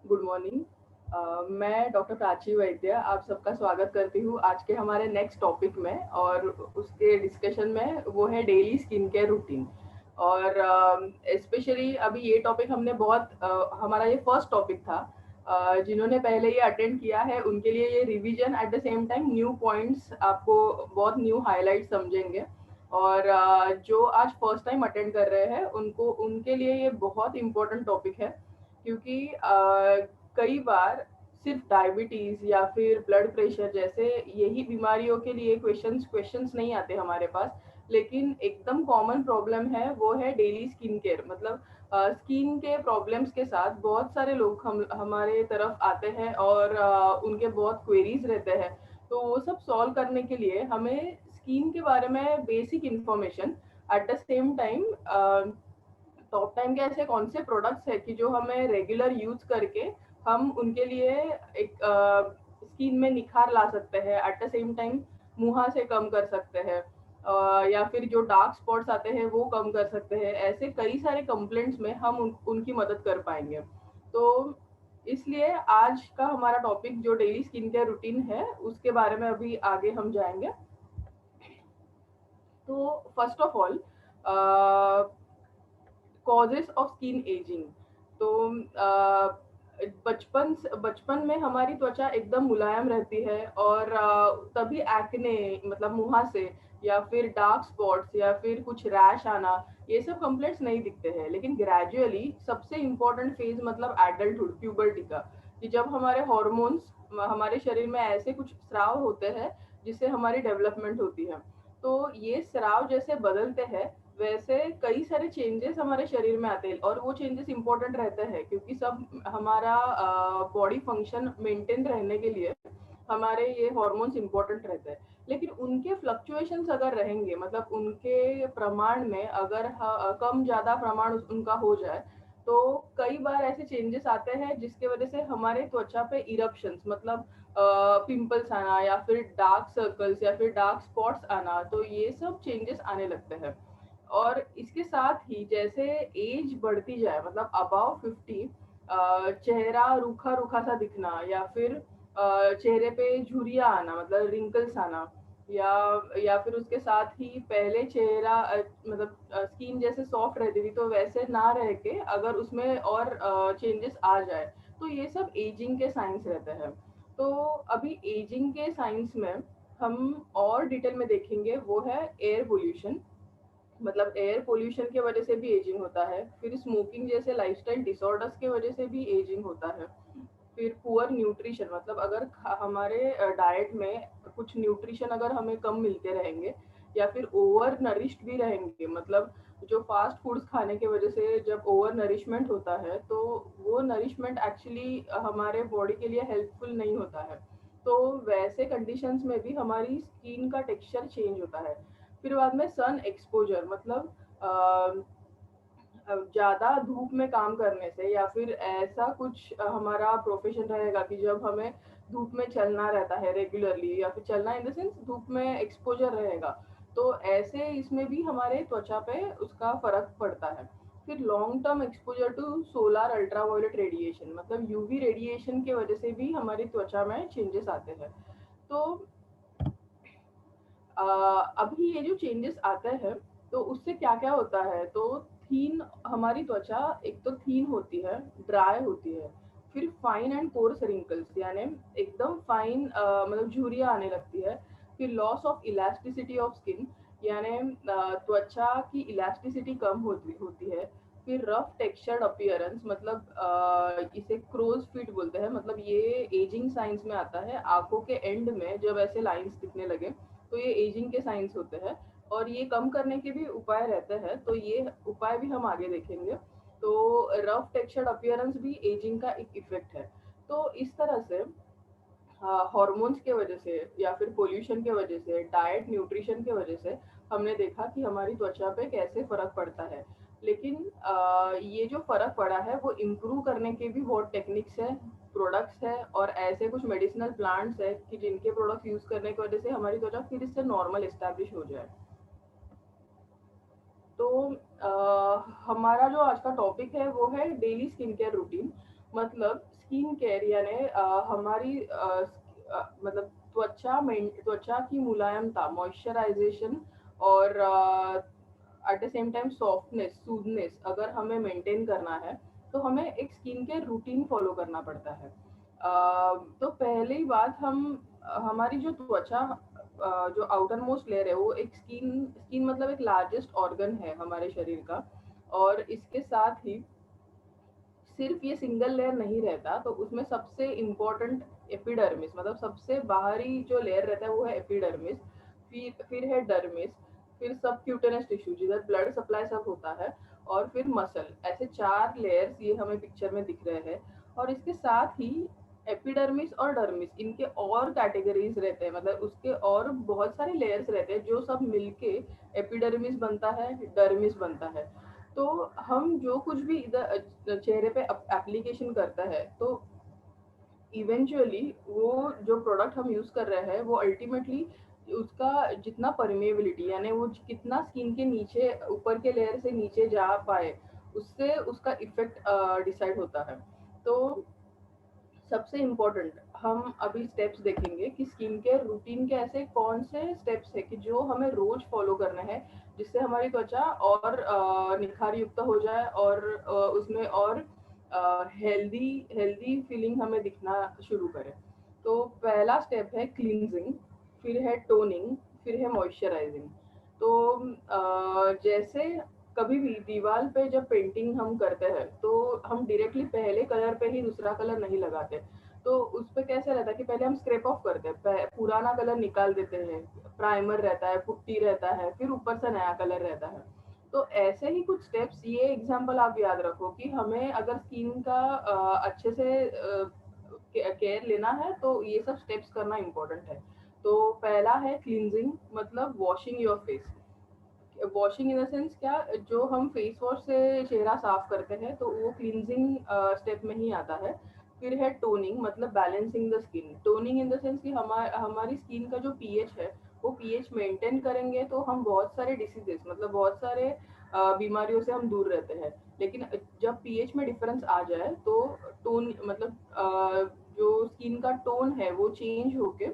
Good morning. मैं doctor Prachi वैद्य आप सबका स्वागत करती हूँ आज के हमारे नेक्स्ट टॉपिक में, और उसके डिस्कशन में वो है डेली स्किन केयर रूटीन। और स्पेशली अभी ये टॉपिक हमने बहुत हमारा ये फर्स्ट टॉपिक था। जिन्होंने पहले ये अटेंड किया है उनके लिए ये revision eight the same time new points आपको बहुत न्यू हाईलाइट समझेंगे। और जो आज फर्स्ट टाइम अटेंड कर रहे हैं उनको उनके लिए ये बहुत इंपॉर्टेंट टॉपिक है, क्योंकि कई बार सिर्फ डायबिटीज या फिर ब्लड प्रेशर जैसे यही बीमारियों के लिए क्वेश्चंस क्वेश्चंस नहीं आते हमारे पास, लेकिन एकदम कॉमन प्रॉब्लम है वो है डेली स्किन केयर। मतलब स्किन के प्रॉब्लम्स के साथ बहुत सारे लोग हम हमारे तरफ आते हैं और उनके बहुत क्वेरीज रहते हैं। तो वो सब सॉल्व करने के लिए हमें स्किन के बारे में basic information, eight the same time top time के ऐसे कौन से प्रोडक्ट्स है कि जो हमें रेगुलर यूज करके हम उनके लिए एक स्किन में निखार ला सकते हैं, एट द सेम टाइम मुहा से कम कर सकते हैं, या फिर जो डार्क स्पॉट्स आते हैं वो कम कर सकते हैं। ऐसे कई सारे कंप्लेंट्स में हम उनकी मदद कर पाएंगे। तो इसलिए आज का हमारा टॉपिक जो डेली स्किन केयर रूटीन है उसके बारे में अभी आगे हम जाएंगे। तो first of all, causes of skin ageing. तो बचपन में हमारी त्वचा एकदम मुलायम रहती है, और तभी एक्ने मतलब मुहासे या फिर डार्क स्पॉट्स या फिर कुछ रैश आना, ये सब कंप्लेंट्स नहीं दिखते हैं। लेकिन ग्रेजुअली सबसे इम्पोर्टेंट फेज मतलब एडल्टहुड प्यूबर्टी का, कि जब हमारे हॉर्मोन्स हमारे शरीर में ऐसे कुछ स्राव होते हैं जिससे हमारी डेवलपमेंट होती है। तो ये स्राव जैसे बदलते हैं वैसे कई सारे चेंजेस हमारे शरीर में आते हैं, और वो चेंजेस इंपॉर्टेंट रहते हैं क्योंकि सब हमारा बॉडी फंक्शन मेंटेन रहने के लिए हमारे ये हॉर्मोन्स इंपॉर्टेंट रहते हैं। लेकिन उनके फ्लक्चुएशंस अगर रहेंगे, मतलब उनके प्रमाण में अगर कम ज्यादा प्रमाण उनका हो जाए, तो कई बार ऐसे चेंजेस आते हैं जिसके वजह से हमारे त्वचा पे इरप्शंस मतलब पिंपल्स आना या फिर डार्क सर्कल्स या फिर डार्क स्पॉट्स आना, तो ये सब चेंजेस आने लगते हैं। और इसके साथ ही जैसे एज बढ़ती जाए मतलब अबाव 50, चेहरा रूखा रूखा सा दिखना या फिर चेहरे पे झुर्रियाँ आना मतलब रिंकल्स आना, या फिर उसके साथ ही पहले चेहरा मतलब स्किन जैसे सॉफ्ट रहती थी तो वैसे ना रह के अगर उसमें और चेंजेस आ जाए, तो ये सब एजिंग के साइंस रहते हैं। तो अभी एजिंग के साइंस में हम और डिटेल में देखेंगे वो है एयर पोल्यूशन। मतलब एयर पोल्यूशन की वजह से भी एजिंग होता है, फिर स्मोकिंग जैसे लाइफस्टाइल डिसऑर्डर्स की वजह से भी एजिंग होता है, फिर पुअर न्यूट्रिशन मतलब अगर हमारे डाइट में कुछ न्यूट्रिशन अगर हमें कम मिलते रहेंगे, या फिर ओवर नरिश्ड भी रहेंगे, मतलब जो फास्ट फूड्स खाने की वजह से जब ओवर नरिशमेंट होता है तो वो नरिशमेंट एक्चुअली हमारे बॉडी के लिए हेल्पफुल नहीं होता है। तो वैसे कंडीशंस में भी हमारी स्किन का टेक्सचर चेंज होता है। फिर बाद में सन एक्सपोजर मतलब ज़्यादा धूप में काम करने से, या फिर ऐसा कुछ हमारा प्रोफेशन रहेगा कि जब हमें धूप में चलना रहता है रेगुलरली, या फिर चलना इन द सेंस धूप में एक्सपोजर रहेगा, तो ऐसे इसमें भी हमारे त्वचा पे उसका फर्क पड़ता है। फिर long term exposure to solar ultraviolet radiation मतलब यूवी रेडिएशन की वजह से भी हमारी त्वचा में चेंजेस आते हैं। तो अभी ये जो चेंजेस आते हैं तो उससे क्या क्या होता है, तो थीन हमारी त्वचा एक तो थीन होती है, ड्राई होती है, फिर फाइन एंड कोर्स रिंकल्स यानी एकदम फाइन मतलब झुर्रियाँ आने लगती है, फिर loss of elasticity of skin यानी त्वचा की इलास्टिसिटी कम होती होती है, फिर रफ टेक्सचर्ड अपीयरेंस मतलब इसे क्रोज फीट बोलते हैं, मतलब ये एजिंग साइंस में आता है, आंखों के एंड में जब ऐसे लाइंस दिखने लगे तो ये एजिंग के साइंस होते हैं। और ये कम करने के भी उपाय रहते हैं, तो ये उपाय भी हम आगे देखेंगे। तो रफ टेक्सचर्ड अपीयरेंस भी एजिंग का एक इफेक्ट है। तो इस तरह से हॉर्मोन्स के वजह से या फिर पोल्यूशन के वजह से, डाइट न्यूट्रिशन के वजह से हमने देखा कि हमारी त्वचा पे कैसे फर्क पड़ता है। लेकिन ये जो फर्क पड़ा है वो इम्प्रूव करने के भी बहुत टेक्निक्स है, प्रोडक्ट्स है, और ऐसे कुछ मेडिसिनल प्लांट्स है कि जिनके प्रोडक्ट्स यूज करने की वजह से हमारी त्वचा फिर इससे नॉर्मल एस्टैब्लिश हो जाए। तो हमारा जो आज का टॉपिक है वो है डेली स्किन केयर रूटीन। मतलब स्किन केयर यानी हमारी मतलब त्वचा की मुलायमता, मॉइस्चराइजेशन और at the same time softness, smoothness अगर हमें मेंटेन करना है तो हमें एक स्किन केयर रूटीन फॉलो करना पड़ता है। तो पहली बात हम हमारी जो त्वचा जो आउटर मोस्ट लेयर है वो एक स्किन स्किन मतलब एक लार्जेस्ट ऑर्गन है हमारे शरीर का। और इसके साथ ही सिर्फ ये सिंगल लेयर नहीं रहता, तो उसमें सबसे इम्पोर्टेंट एपिडर्मिस, मतलब सबसे बाहरी जो लेयर रहता है वो है एपिडर्मिस। फिर है डर्मिस, फिर सब क्यूटेनस टिश्यू जिधर ब्लड सप्लाई सब होता है, और फिर मसल। ऐसे 4 लेयर्स ये हमें पिक्चर में दिख रहे हैं। और इसके साथ ही एपिडर्मिस और डर्मिस इनके और कैटेगरीज रहते हैं, मतलब उसके और बहुत सारे लेयर्स रहते हैं जो सब मिलके एपिडर्मिस बनता है, डर्मिस बनता है। तो हम जो कुछ भी इधर चेहरे पे एप्लीकेशन करता है, तो इवेंचुअली वो जो प्रोडक्ट हम यूज कर रहे हैं वो अल्टीमेटली उसका जितना परमेबिलिटी यानी वो कितना स्किन के नीचे ऊपर के लेयर से नीचे जा पाए, उससे उसका इफेक्ट डिसाइड होता है। तो सबसे इम्पोर्टेंट हम अभी स्टेप्स देखेंगे कि स्किन केयर रूटीन के ऐसे कौन से स्टेप्स है कि जो हमें रोज फॉलो करना है, जिससे हमारी त्वचा और निखार युक्त हो जाए और उसमें और हेल्दी हेल्दी फीलिंग हमें दिखना शुरू करे। तो पहला स्टेप है क्लींजिंग, फिर है टोनिंग, फिर है मॉइस्चराइजिंग। तो जैसे कभी भी दीवार पे जब पेंटिंग हम करते हैं तो हम डायरेक्टली पहले कलर पे ही दूसरा कलर नहीं लगाते। तो उस पे कैसे रहता है कि पहले हम स्क्रैप ऑफ करते हैं, पुराना कलर निकाल देते हैं, प्राइमर रहता है, पुट्टी रहता है, फिर ऊपर से नया कलर रहता है। तो ऐसे ही कुछ स्टेप्स, ये एग्जांपल आप याद रखो कि हमें अगर स्किन का अच्छे से केयर लेना है तो ये सब स्टेप्स करना इम्पोर्टेंट है। तो पहला है क्लींजिंग, मतलब washing your face. Washing in the sense क्या, जो हम फेस वॉश से चेहरा साफ करते हैं तो वो क्लींजिंग स्टेप में ही आता है। फिर है टोनिंग, मतलब balancing the skin. Toning in the sense कि हमारी स्किन का जो पीएच है वो पीएच मेंटेन करेंगे तो हम बहुत सारे डिसीजेस, मतलब बहुत सारे बीमारियों से हम दूर रहते हैं। लेकिन जब पीएच में डिफरेंस आ जाए तो टोन मतलब जो स्किन का टोन है वो चेंज होके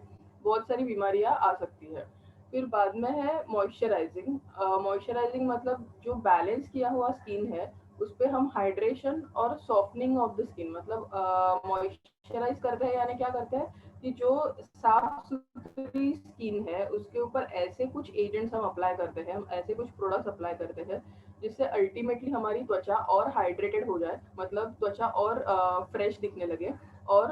बहुत सारी बीमारियां आ सकती है। फिर बाद में है मॉइस्चराइजिंग। मॉइस्चराइजिंग मतलब जो बैलेंस किया हुआ स्किन है उस पे हम हाइड्रेशन और सॉफ्टनिंग ऑफ द स्किन, मतलब मॉइस्चराइज करते हैं यानी क्या करते हैं कि जो साफ सुथरी स्किन है उसके ऊपर ऐसे कुछ एजेंट्स हम अप्लाई करते हैं, हम ऐसे कुछ प्रोडक्ट्स अप्लाई करते हैं जिससे अल्टीमेटली हमारी त्वचा और हाइड्रेटेड हो जाए, मतलब त्वचा और फ्रेश दिखने लगे। और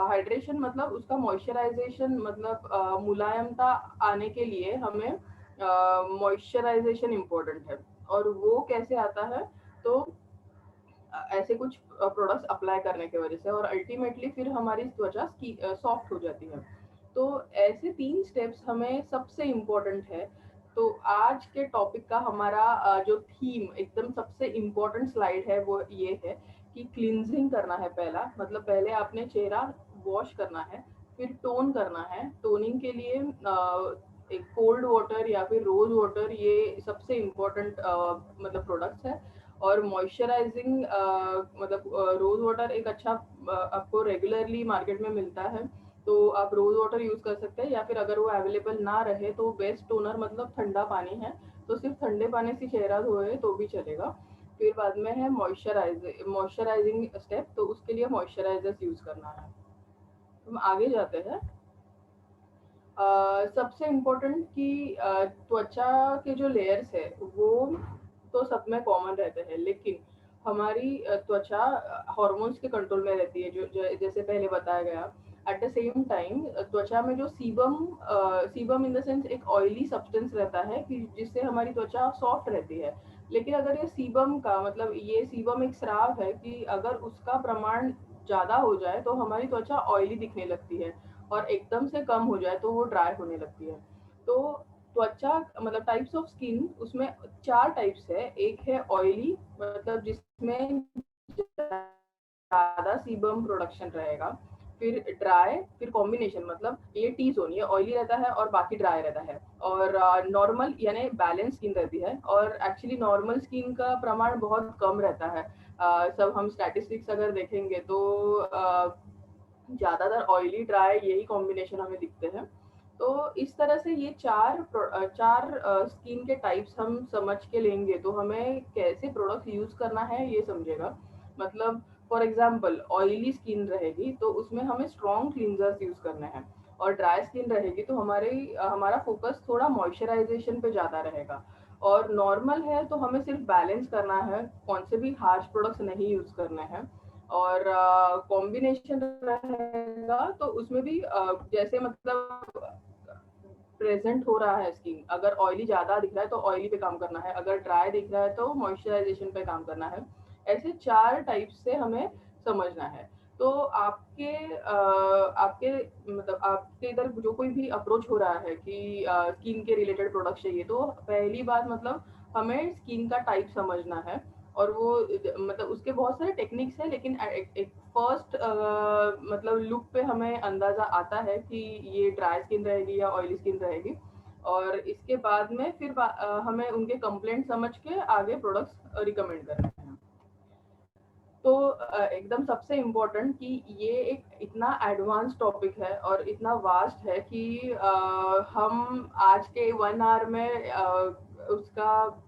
हाइड्रेशन मतलब उसका मॉइस्चराइजेशन, मतलब मुलायमता आने के लिए हमें मॉइस्चराइजेशन इम्पोर्टेंट है। और वो कैसे आता है, तो ऐसे कुछ प्रोडक्ट्स अप्लाई करने की वजह से, और अल्टीमेटली फिर हमारी त्वचा सॉफ्ट हो जाती है। तो ऐसे 3 स्टेप्स हमें सबसे इम्पोर्टेंट है। तो आज के टॉपिक का हमारा जो थीम एकदम सबसे इम्पोर्टेंट स्लाइड है वो ये है कि क्लींजिंग करना है पहला, मतलब पहले आपने चेहरा वॉश करना है। फिर टोन करना है, टोनिंग के लिए एक कोल्ड वाटर या फिर रोज वाटर, ये सबसे इम्पोर्टेंट मतलब प्रोडक्ट्स है। और मॉइस्चराइजिंग मतलब रोज वाटर एक अच्छा आपको रेगुलरली मार्केट में मिलता है, तो आप रोज वाटर यूज कर सकते हैं। या फिर अगर वो अवेलेबल ना रहे तो बेस्ट टोनर मतलब ठंडा पानी है, तो सिर्फ ठंडे पानी से चेहरा धोए तो भी चलेगा। फिर बाद में है मॉइस्चराइजिंग स्टेप, तो उसके लिए मॉइस्चराइजर्स यूज करना है। हम आगे जाते हैं। सबसे इम्पोर्टेंट कि त्वचा के जो लेयर्स है वो तो सब में कॉमन रहते हैं, लेकिन हमारी त्वचा हॉर्मोन्स के कंट्रोल में रहती है, जो जैसे पहले बताया गया। एट द सेम टाइम त्वचा में जो सीबम इन द सेंस एक ऑयली सब्सटेंस रहता है कि जिससे हमारी त्वचा सॉफ्ट रहती है। लेकिन अगर ये सीबम का मतलब ये सीबम एक स्राव है कि अगर उसका प्रमाण ज्यादा हो जाए तो हमारी त्वचा ऑयली दिखने लगती है, और एकदम से कम हो जाए तो वो ड्राई होने लगती है। तो त्वचा मतलब टाइप्स ऑफ स्किन, उसमें 4 टाइप्स है। एक है ऑयली, मतलब जिसमें ज्यादा सीबम प्रोडक्शन रहेगा। फिर ड्राई, फिर कॉम्बिनेशन, मतलब ये टी जोन ये ऑयली रहता है और बाकी ड्राई रहता है, और नॉर्मल यानी बैलेंस स्किन रहती है। और एक्चुअली नॉर्मल स्किन का प्रमाण बहुत कम रहता है। सब हम स्टैटिस्टिक्स अगर देखेंगे तो ज़्यादातर ऑयली ड्राई यही कॉम्बिनेशन हमें दिखते हैं। तो इस तरह से ये चार स्किन के टाइप्स हम समझ के लेंगे तो हमें कैसे प्रोडक्ट यूज़ करना है ये समझेगा। मतलब फॉर एग्जांपल ऑयली स्किन रहेगी तो उसमें हमें स्ट्रॉन्ग क्लींजर्स यूज़ करने हैं, और ड्राई स्किन रहेगी तो हमारा फोकस थोड़ा मॉइस्चराइजेशन पे ज़्यादा रहेगा। और नॉर्मल है तो हमें सिर्फ बैलेंस करना है, कौन से भी हार्श प्रोडक्ट्स नहीं यूज़ करने हैं। और कॉम्बिनेशन रहेगा तो उसमें भी जैसे मतलब प्रेजेंट हो रहा है स्किन, अगर ऑयली ज्यादा दिख रहा है तो ऑयली पे काम करना है, अगर ड्राई दिख रहा है तो मॉइस्चराइजेशन पे काम करना है। ऐसे चार टाइप से हमें समझना है। तो आपके मतलब आपके इधर जो कोई भी अप्रोच हो रहा है कि स्किन के रिलेटेड प्रोडक्ट चाहिए, तो पहली बात मतलब हमें स्किन का टाइप समझना है। और वो मतलब उसके बहुत सारे टेक्निक्स है, लेकिन एक फर्स्ट मतलब लुक पे हमें अंदाजा आता है कि ये ड्राई स्किन रहेगी या ऑयली स्किन रहेगी। और इसके बाद में फिर हमें उनके कंप्लेंट समझ के आगे प्रोडक्ट्स रिकमेंड करने हैं। तो एकदम सबसे इम्पोर्टेंट कि ये एक इतना एडवांस टॉपिक है और इतना वास्ट है कि हम आज के 1 आवर में उसका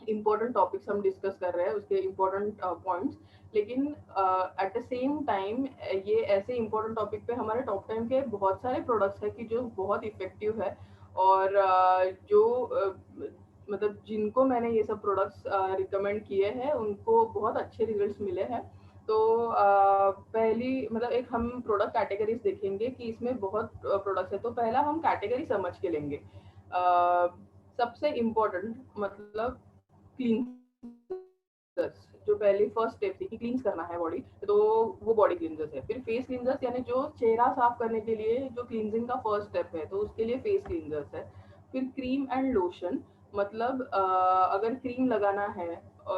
इम्पोर्टेंट टॉपिक्स हम डिस्कस कर रहे हैं, उसके इम्पोर्टेंट पॉइंट्स। लेकिन एट द सेम टाइम ये ऐसे इम्पोर्टेंट टॉपिक पे हमारे टॉप टाइम के बहुत सारे प्रोडक्ट्स हैं कि जो बहुत इफेक्टिव है। और जो मतलब जिनको मैंने ये सब प्रोडक्ट्स रिकमेंड किए हैं उनको बहुत अच्छे रिजल्ट्स मिले हैं। तो पहली मतलब एक हम प्रोडक्ट कैटेगरीज देखेंगे कि इसमें बहुत प्रोडक्ट्स है, तो पहला हम कैटेगरी समझ के लेंगे। सबसे इम्पोर्टेंट मतलब क्लींजर्स, जो पहली फर्स्ट स्टेप थी कि क्लींस करना है बॉडी, तो वो बॉडी क्लींजर्स है। फिर फेस क्लींजर्स यानी जो चेहरा साफ करने के लिए जो क्लींजिंग का फर्स्ट स्टेप है, तो उसके लिए फेस क्लींजर्स है। फिर क्रीम एंड लोशन, मतलब अगर क्रीम लगाना है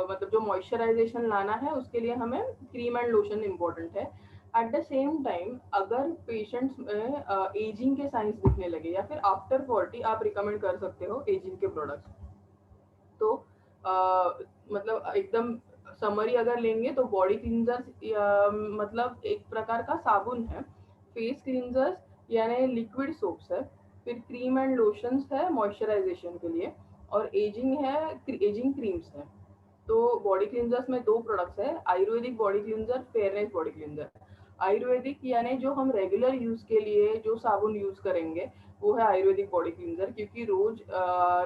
मतलब जो मॉइस्चराइजेशन लाना है उसके लिए हमें क्रीम एंड लोशन इम्पोर्टेंट है। एट द सेम टाइम अगर पेशेंट्स में एजिंग के साइंस दिखने लगे या फिर आफ्टर 40 आप रिकमेंड कर सकते हो एजिंग के प्रोडक्ट्स। तो मतलब एकदम समरी अगर लेंगे तो बॉडी क्लींजर्स मतलब एक प्रकार का साबुन है। फेस क्लींजर्स यानी लिक्विड सोप्स है। फिर क्रीम एंड लोशंस है मॉइस्चराइजेशन के लिए। और एजिंग है, एजिंग क्रीम्स है। तो बॉडी क्लींजर्स में दो प्रोडक्ट्स है, Ayurvedic body cleanser, fairness body cleanser. Ayurvedic यानी जो हम रेगुलर यूज के लिए जो साबुन यूज करेंगे वो है आयुर्वेदिक बॉडी क्लींजर, क्योंकि रोज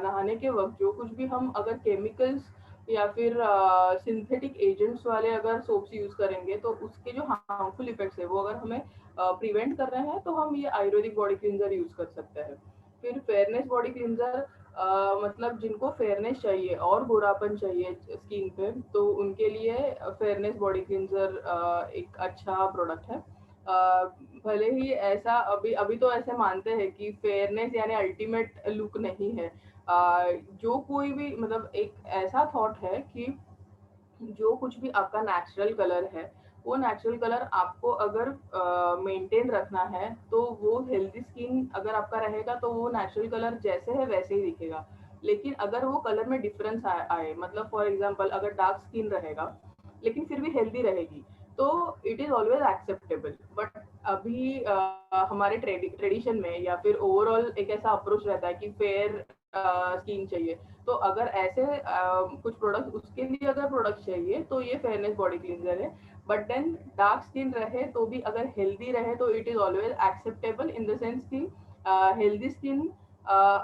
नहाने के वक्त जो कुछ भी हम अगर केमिकल्स या फिर सिंथेटिक एजेंट्स वाले अगर सोप्स यूज करेंगे तो उसके जो हार्मफुल इफेक्ट्स है वो अगर हमें प्रिवेंट कर रहे हैं तो हम ये आयुर्वेदिक बॉडी क्लींजर यूज कर सकते हैं। फिर फेयरनेस बॉडी क्लींजर मतलब जिनको फेयरनेस चाहिए और गोरापन चाहिए स्किन पे, तो उनके लिए फेयरनेस बॉडी क्लींजर एक अच्छा प्रोडक्ट है। भले ही ऐसा अभी अभी तो ऐसे मानते हैं कि फेयरनेस यानी अल्टीमेट लुक नहीं है। जो कोई भी मतलब एक ऐसा थॉट है कि जो कुछ भी आपका नेचुरल कलर है वो नेचुरल कलर आपको अगर मेंटेन रखना है तो वो हेल्दी स्किन अगर आपका रहेगा तो वो नेचुरल कलर जैसे है वैसे ही दिखेगा। लेकिन अगर वो कलर में डिफरेंस आए मतलब फॉर एग्जांपल अगर डार्क स्किन रहेगा लेकिन फिर भी हेल्दी रहेगी तो it is always acceptable. But अभी हमारे ट्रेडिशन में या फिर ओवरऑल एक ऐसा अप्रोच रहता है कि फेयर स्किन चाहिए। तो अगर ऐसे कुछ प्रोडक्ट उसके लिए अगर प्रोडक्ट चाहिए तो ये फेयरनेस बॉडी क्लींजर है। बट देन डार्क स्किन रहे तो भी अगर हेल्दी रहे तो it is always acceptable in the sense कि हेल्दी स्किन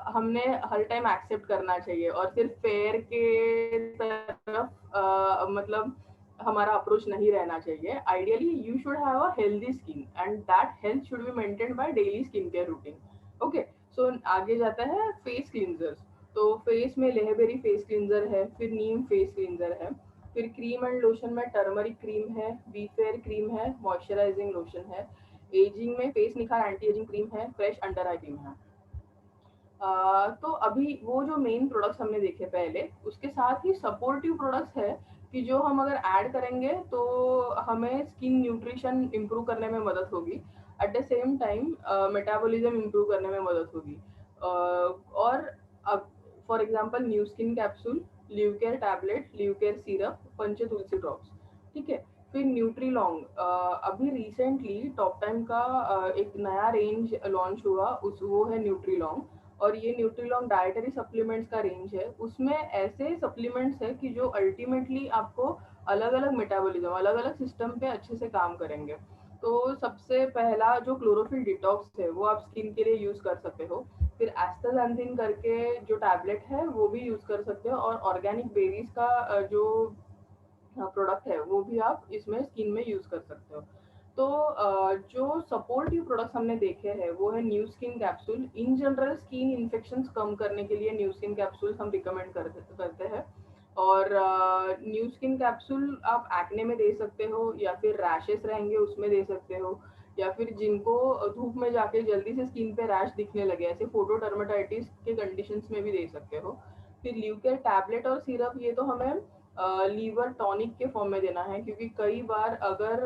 हमने हर टाइम एक्सेप्ट करना चाहिए और सिर्फ फेयर के तरफ मतलब हमारा अप्रोच नहीं रहना चाहिए। Ideally you should have a healthy skin and that health should be maintained by daily skin care routine. Okay, so आगे जाता है फेस क्लींजर्स। तो फेस में लेहबेरी फेस क्लींजर है, फिर नीम फेस क्लींजर है। फिर क्रीम एंड लोशन में टर्मरिक क्रीम है, बी फेयर क्रीम है, मॉइस्चराइजिंग लोशन है। एजिंग में फेस निखार एंटी एजिंग क्रीम है, फ्रेश अंडर आई क्रीम है। तो अभी वो जो मेन प्रोडक्ट्स हमने देखे पहले उसके साथ ही सपोर्टिव प्रोडक्ट्स है कि जो हम अगर ऐड करेंगे तो हमें स्किन न्यूट्रिशन इम्प्रूव करने में मदद होगी, at the same time metabolism improve करने में मदद होगी। और अब for example new skin capsule, Liv Care tablet, Liv Care syrup, Panchtulsi drops, ठीक है। फिर न्यूट्रीलॉन्ग, अभी रिसेंटली टॉप टाइम का एक नया रेंज लॉन्च हुआ, उस वो है न्यूट्रीलॉन्ग। और ये न्यूट्रीलॉन्ग डाइटरी सप्लीमेंट्स का रेंज है। उसमें ऐसे सप्लीमेंट्स है कि जो अल्टीमेटली आपको अलग अलग मेटाबॉलिज्म, अलग अलग सिस्टम पे अच्छे से काम करेंगे। तो सबसे पहला जो क्लोरोफिल डिटॉक्स है वो आप स्किन के लिए यूज कर सकते हो। फिर एस्टाजेंथिन करके जो टैबलेट है वो भी यूज कर सकते हो। और ऑर्गेनिक बेरीज का जो प्रोडक्ट है वो भी आप इसमें स्किन में यूज कर सकते हो। तो जो सपोर्टिव प्रोडक्ट्स हमने देखे हैं वो है न्यू स्किन कैप्सूल। इन जनरल स्किन इन्फेक्शंस कम करने के लिए न्यू स्किन कैप्सूल हम रिकमेंड करते हैं। और न्यू स्किन कैप्सूल आप एक्ने में दे सकते हो, या फिर रैशेस रहेंगे उसमें दे सकते हो, या फिर जिनको धूप में जाके जल्दी से स्किन पे रैश दिखने लगे, ऐसे फोटो डर्मेटाइटिस के कंडीशंस में भी दे सकते हो। फिर ल्यूकेर टैबलेट और सिरप, ये तो हमें लीवर टॉनिक के फॉर्म में देना है, क्योंकि कई बार अगर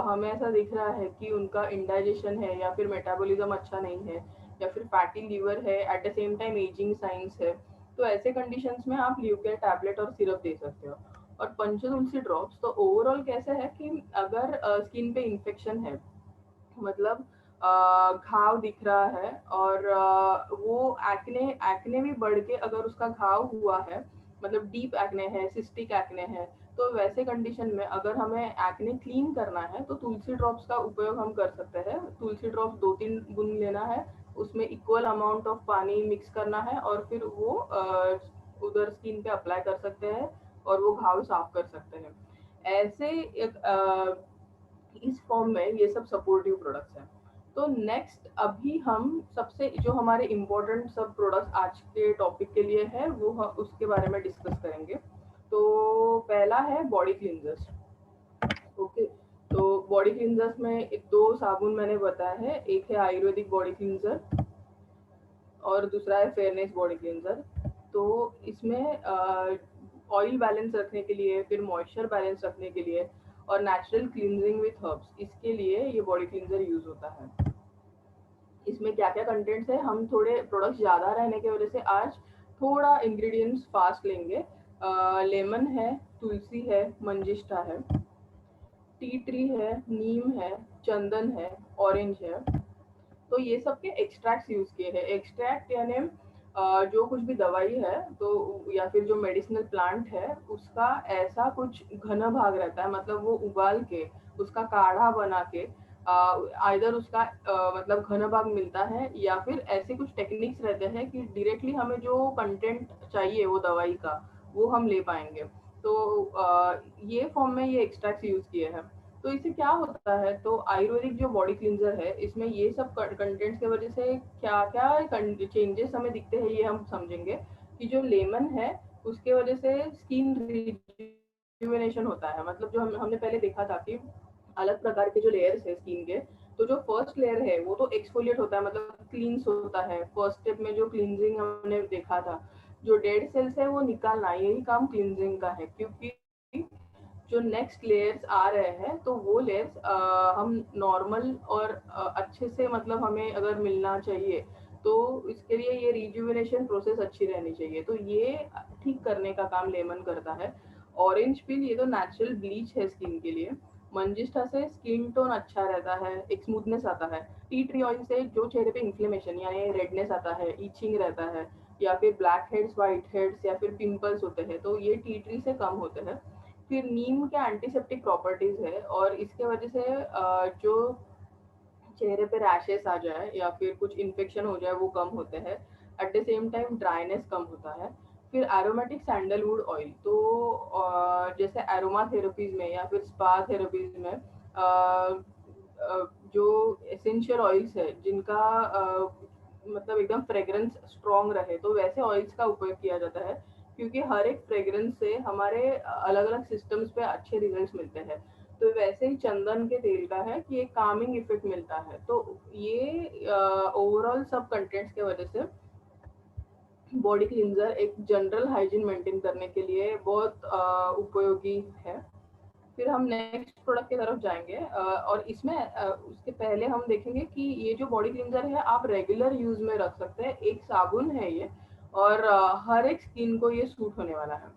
हमें ऐसा दिख रहा है कि उनका इंडाइजेशन है या फिर मेटाबॉलिज्म अच्छा नहीं है या फिर फैटी लीवर है, at the same time ageing science है, तो ऐसे कंडीशंस में आप ल्यूकेर टैबलेट और सिरप दे सकते हो। और पंचतुलसी ड्रॉप्स तो ओवरऑल कैसे है कि अगर स्किन पे इन्फेक्शन है, मतलब घाव दिख रहा है और वो एक्ने एक्ने भी बढ़ के अगर उसका घाव हुआ है, मतलब डीप एक्ने है, सिस्टिक एक्ने है, तो वैसे कंडीशन में अगर हमें एक्ने क्लीन करना है तो तुलसी ड्रॉप्स का उपयोग हम कर सकते हैं। तुलसी ड्रॉप्स 2-3 बूंद लेना है, उसमें इक्वल अमाउंट ऑफ पानी मिक्स करना है और फिर वो उधर स्किन पे अप्लाई कर सकते हैं और वो घाव साफ कर सकते हैं। ऐसे एक इस फॉर्म में ये सब सपोर्टिव प्रोडक्ट्स हैं। तो नेक्स्ट अभी हम सबसे जो हमारे इम्पोर्टेंट सब प्रोडक्ट्स आज के टॉपिक के लिए है वो उसके बारे में डिस्कस करेंगे। तो पहला है बॉडी क्लींजर्स। ओके, तो बॉडी क्लींजर्स में दो साबुन मैंने बताया है, एक है आयुर्वेदिक बॉडी क्लींजर और दूसरा है फेयरनेस बॉडी क्लींजर। तो इसमें ऑयल बैलेंस रखने के लिए, फिर मॉइस्चर बैलेंस रखने के लिए और नेचुरल क्लींजिंग विथ हर्ब्स, इसके लिए ये बॉडी क्लींजर यूज होता है। इसमें क्या क्या कंटेंट्स है, हम थोड़े प्रोडक्ट्स ज़्यादा रहने की वजह से आज थोड़ा इंग्रेडिएंट्स फास्ट लेंगे। लेमन है, तुलसी है, मंजिष्ठा है, टी ट्री है, नीम है, चंदन है, ऑरेंज है। तो ये सब के एक्सट्रैक्ट्स यूज किए हैं। एक्सट्रैक्ट यानी जो कुछ भी दवाई है तो या फिर जो मेडिसिनल प्लांट है उसका ऐसा कुछ घन भाग रहता है, मतलब वो उबाल के उसका काढ़ा बना के आइदर उसका मतलब घन भाग मिलता है, या फिर ऐसे कुछ टेक्निक्स रहते हैं कि डायरेक्टली हमें जो कंटेंट चाहिए वो दवाई का वो हम ले पाएंगे। तो ये फॉर्म में ये एक्सट्रैक्ट्स यूज किए हैं। तो इससे क्या होता है, तो आयुर्वेदिक जो बॉडी क्लींजर है इसमें ये सब कंटेंट्स की वजह से क्या क्या चेंजेस हमें दिखते हैं ये हम समझेंगे। कि जो लेमन है उसके वजह से स्किन रिजुवेनेशन होता है, मतलब जो हमने पहले देखा था कि अलग प्रकार के जो लेयर्स है स्किन के, तो जो फर्स्ट लेयर है वो तो एक्सफोलिएट होता है, मतलब क्लींस होता है। फर्स्ट स्टेप में जो क्लींजिंग हमने देखा था, जो डेड सेल्स है वो निकालना, यही काम क्लींजिंग का है। क्योंकि जो नेक्स्ट लेयर्स आ रहे हैं तो वो लेयर्स हम नॉर्मल और अच्छे से, मतलब हमें अगर मिलना चाहिए तो इसके लिए ये रिजुविनेशन प्रोसेस अच्छी रहनी चाहिए, तो ये ठीक करने का काम लेमन करता है। ऑरेंज पिल, ये तो नेचुरल ब्लीच है स्किन के लिए। मंजिष्ठा से स्किन टोन अच्छा रहता है, एक स्मूथनेस आता है। टी ट्री ऑयल से जो चेहरे पे इन्फ्लेमेशन यानी रेडनेस आता है, इचिंग रहता है, या फिर ब्लैक हेड्स, व्हाइट हेड्स, या फिर पिंपल्स होते हैं, तो ये टी ट्री से कम होते हैं। फिर नीम के एंटीसेप्टिक प्रॉपर्टीज है और इसके वजह से जो चेहरे पे रैशेस आ जाए या फिर कुछ इन्फेक्शन हो जाए वो कम होते हैं। At the same time dryness कम होता है। फिर एरोमेटिक सैंडलवुड ऑयल, तो जैसे एरोमा थेरेपीज में या फिर स्पा थेरेपीज में जो एसेंशियल ऑयल्स है जिनका मतलब एकदम फ्रेग्रेंस स्ट्रॉन्ग रहे, तो वैसे ऑयल्स का उपयोग किया जाता है। क्योंकि हर एक फ्रेग्रेंस से हमारे अलग अलग सिस्टम्स पे अच्छे रिजल्ट्स मिलते हैं। तो वैसे ही चंदन के तेल का है कि एक कामिंग इफेक्ट मिलता है। तो ये ओवरऑल सब कंटेंट्स के वजह से बॉडी क्लींजर एक जनरल हाइजीन मेंटेन करने के लिए बहुत उपयोगी है। फिर हम नेक्स्ट प्रोडक्ट की तरफ जाएंगे और इसमें उसके पहले हम देखेंगे कि ये जो बॉडी क्लींजर है आप रेगुलर यूज में रख सकते हैं। एक साबुन है ये और हर एक स्किन को ये सूट होने वाला है,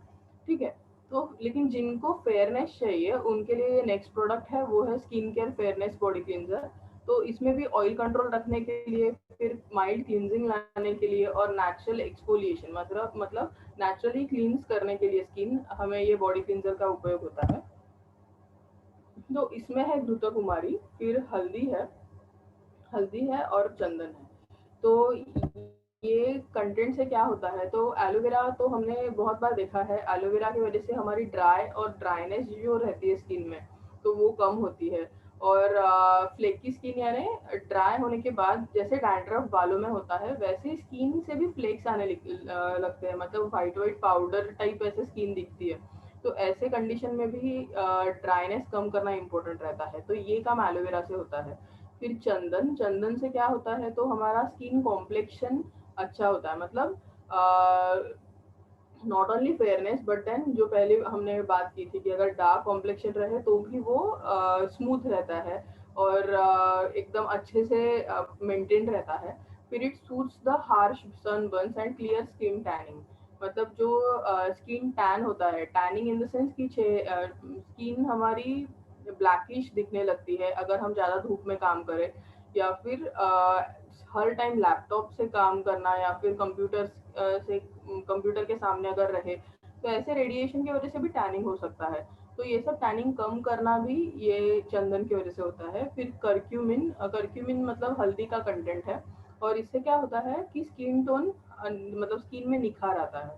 ठीक है। तो लेकिन जिनको फेयरनेस चाहिए उनके लिए ये नेक्स्ट प्रोडक्ट है, वो है skin care fairness body cleanser. तो इसमें भी ऑयल कंट्रोल रखने के लिए, फिर माइल्ड क्लींजिंग लाने के लिए और नेचुरल एक्सफोलिएशन मतलब नेचुरली क्लींस करने के लिए स्किन हमें ये बॉडी क्लींजर का उपयोग होता है। तो इसमें है घृत कुमारी, फिर हल्दी है और चंदन है। तो ये कंटेंट से क्या होता है, तो एलोवेरा तो हमने बहुत बार देखा है, एलोवेरा की वजह से हमारी ड्राइनेस जो रहती है स्किन में तो वो कम होती है। और फ्लेकी स्किन यानी ड्राई होने के बाद जैसे डैंड्रफ बालों में होता है वैसे स्किन से भी फ्लेक्स आने लगते हैं, मतलब वाइट वाइट पाउडर टाइप ऐसे स्किन दिखती है। तो ऐसे कंडीशन में भी ड्राइनेस कम करना इम्पोर्टेंट रहता है, तो ये काम एलोवेरा से होता है। फिर चंदन से क्या होता है, तो हमारा स्किन कॉम्प्लेक्शन अच्छा होता है, मतलब not only fairness but then जो पहले हमने बात की थी कि अगर डार्क कॉम्प्लेक्शन रहे तो भी वो स्मूथ रहता है और एकदम अच्छे से मेंटेन रहता है। फिर it suits the harsh sunburns and clear skin tanning, मतलब जो स्किन टैन होता है, टैनिंग इन द सेंस कि स्किन हमारी ब्लैकिश दिखने लगती है अगर हम ज़्यादा धूप में काम करें या फिर हर टाइम लैपटॉप से काम करना या फिर कंप्यूटर के सामने अगर रहे तो ऐसे रेडिएशन की वजह से भी टैनिंग हो सकता है। तो ये सब टैनिंग कम करना भी ये चंदन की वजह से होता है। फिर करक्यूमिन मतलब हल्दी का कंटेंट है और इससे क्या होता है कि स्किन टोन मतलब स्किन में निखार आता है।